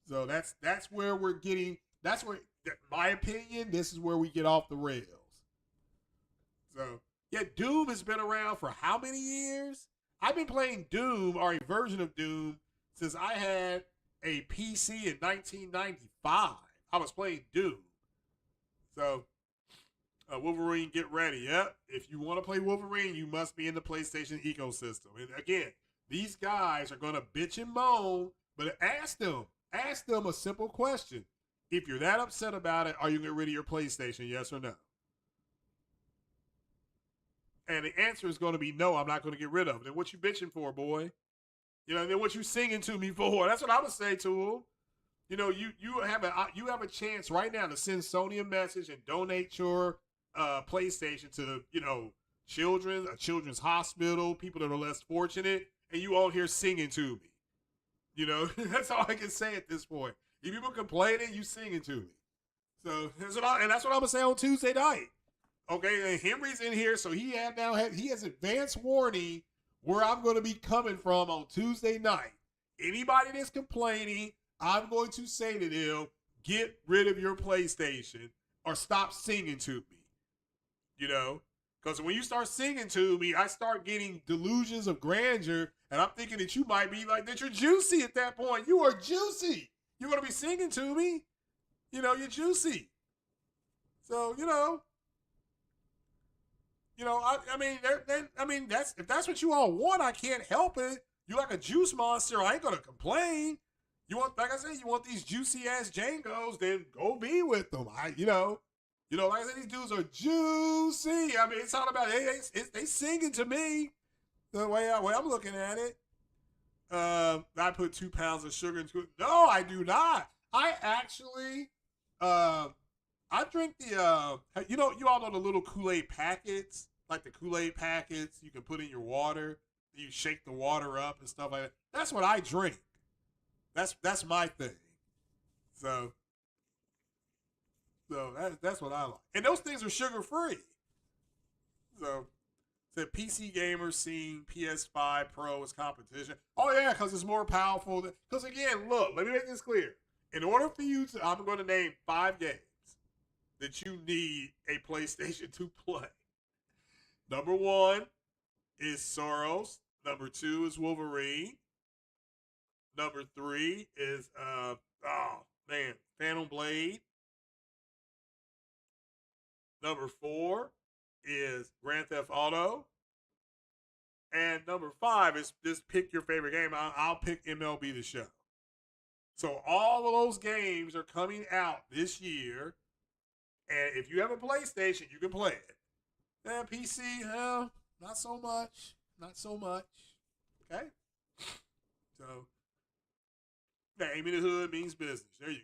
So that's where we're getting. That's where, my opinion, this is where we get off the rails. So yeah, Doom has been around for how many years? I've been playing Doom, or a version of Doom, since I had a PC in 1995. I was playing Doom. So, Wolverine, get ready. Yep. If you want to play Wolverine, you must be in the PlayStation ecosystem. And again, these guys are going to bitch and moan, but ask them a simple question. If you're that upset about it, are you going to get rid of your PlayStation? Yes or no? And the answer is going to be no, I'm not going to get rid of it. Then what you bitching for, boy? You know, then what you singing to me for? That's what I would say to him. You know, you have a chance right now to send Sony a message and donate your PlayStation to a children's hospital, people that are less fortunate, and you all here singing to me. You know, that's all I can say at this point. If people complaining, you singing to me. So that's what I'm gonna say on Tuesday night. Okay, and Henry's in here, so he has advance warning where I'm going to be coming from on Tuesday night. Anybody that's complaining, I'm going to say to them, get rid of your PlayStation or stop singing to me. You know, because when you start singing to me, I start getting delusions of grandeur, and I'm thinking that you might be like that. You're juicy at that point. You are juicy. You're going to be singing to me. You know, you're juicy. So I mean, if that's what you all want, I can't help it. You like a juice monster, I ain't gonna complain. You want, like I said, you want these juicy ass Jangos, then go be with them. Like I said, these dudes are juicy. I mean, it's all about they singing to me. The way I'm looking at it. I put 2 pounds of sugar into it. No, I do not. I actually, I drink the, you all know the little Kool-Aid packets, like the Kool-Aid packets you can put in your water. You shake the water up and stuff like that. That's what I drink. That's my thing. So that's what I like. And those things are sugar-free. So, the PC gamers seeing PS5 Pro as competition. Oh, yeah, because it's more powerful. Because, again, look, let me make this clear. In order for you to, I'm going to name 5 games that you need a PlayStation to play. Number 1 is Soros. Number 2 is Wolverine. Number 3 is, Phantom Blade. Number 4 is Grand Theft Auto. And number 5 is just pick your favorite game. I'll pick MLB The Show. So all of those games are coming out this year. And if you have a PlayStation, you can play it. And PC, not so much. Not so much. Okay? So, name in the hood means business. There you go.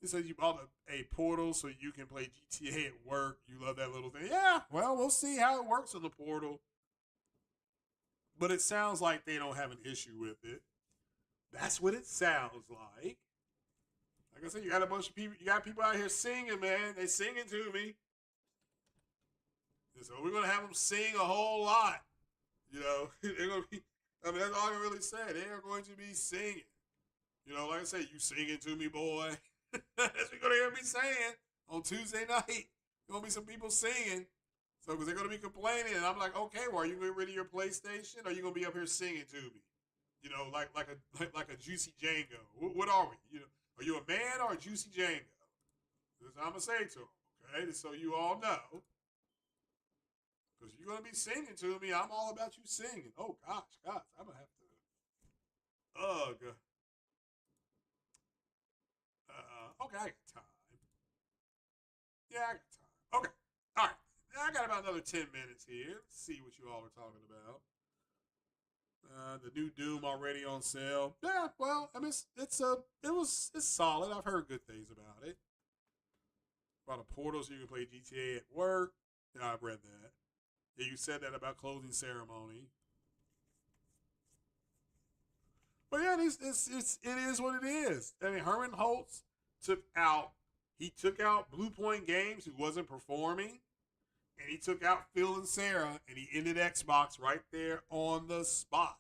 It says you bought a portal so you can play GTA at work. You love that little thing. Yeah, well, we'll see how it works on the portal. But it sounds like they don't have an issue with it. That's what it sounds like. Like I said, you got a bunch of people. You got people out here singing, man. They singing to me. And so we're gonna have them sing a whole lot. You know, they're gonna be. I mean, that's all I can really say. They are going to be singing. You know, like I say, you singing to me, boy. That's what you're gonna hear me saying on Tuesday night. There's gonna be some people singing. So, because they're gonna be complaining, and I'm like, okay, well, are you gonna get rid of your PlayStation, or are you gonna be up here singing to me? You know, like a juicy Django. What are we? You know, are you a man or a juicy Django? That's what I'm gonna say to them. Okay, so you all know. Because you're going to be singing to me. I'm all about you singing. Oh, gosh. I'm going to have to. Ugh. Okay, I got time. Yeah, I got time. Okay. All right. I got about another 10 minutes here. Let's see what you all are talking about. The new Doom already on sale. Yeah, well, I mean, it's solid. I've heard good things about it. About a portal so you can play GTA at work. Yeah, I've read that. Yeah, you said that about closing ceremony. But yeah, it is what it is. I mean, Herman Holtz took out Bluepoint Games, who wasn't performing, and he took out Phil and Sarah, and he ended Xbox right there on the spot.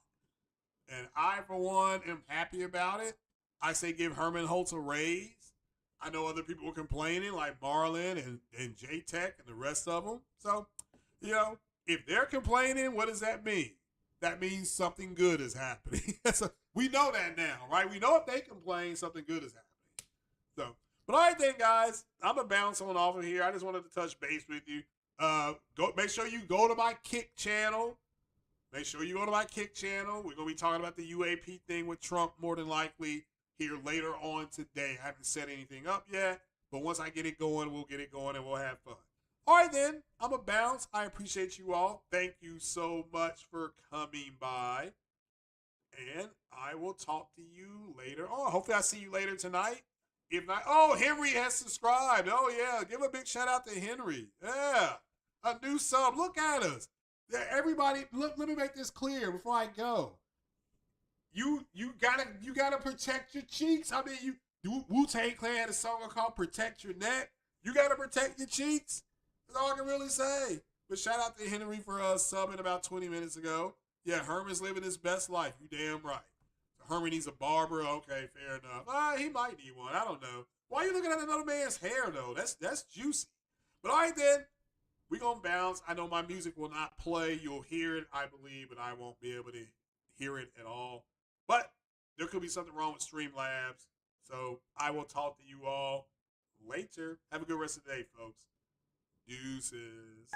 And I, for one, am happy about it. I say give Herman Holtz a raise. I know other people were complaining, like Marlon and J-Tech and the rest of them. So, you know, if they're complaining, what does that mean? That means something good is happening. We know that now, right? We know if they complain, something good is happening. So, but all right then, guys, I'm going to bounce on off of here. I just wanted to touch base with you. Make sure you go to my Kick channel. Make sure you go to my Kick channel. We're going to be talking about the UAP thing with Trump more than likely here later on today. I haven't set anything up yet, but once I get it going, we'll get it going and we'll have fun. All right, then. I'm a bounce. I appreciate you all. Thank you so much for coming by. And I will talk to you later. Oh, hopefully I see you later tonight. If not, oh, Henry has subscribed. Oh, yeah. Give a big shout out to Henry. Yeah. A new sub. Look at us. Yeah, everybody, look, let me make this clear before I go. You gotta protect your cheeks. I mean, Wu-Tang Clan had a song called Protect Your Neck. You gotta protect your cheeks. That's all I can really say. But shout out to Henry for subbing about 20 minutes ago. Yeah, Herman's living his best life. You damn right. Herman needs a barber. Okay, fair enough. He might need one. I don't know. Why are you looking at another man's hair though? That's juicy. But all right then, we gonna bounce. I know my music will not play. You'll hear it, I believe, but I won't be able to hear it at all. But there could be something wrong with Streamlabs. So I will talk to you all later. Have a good rest of the day, folks. Deuces.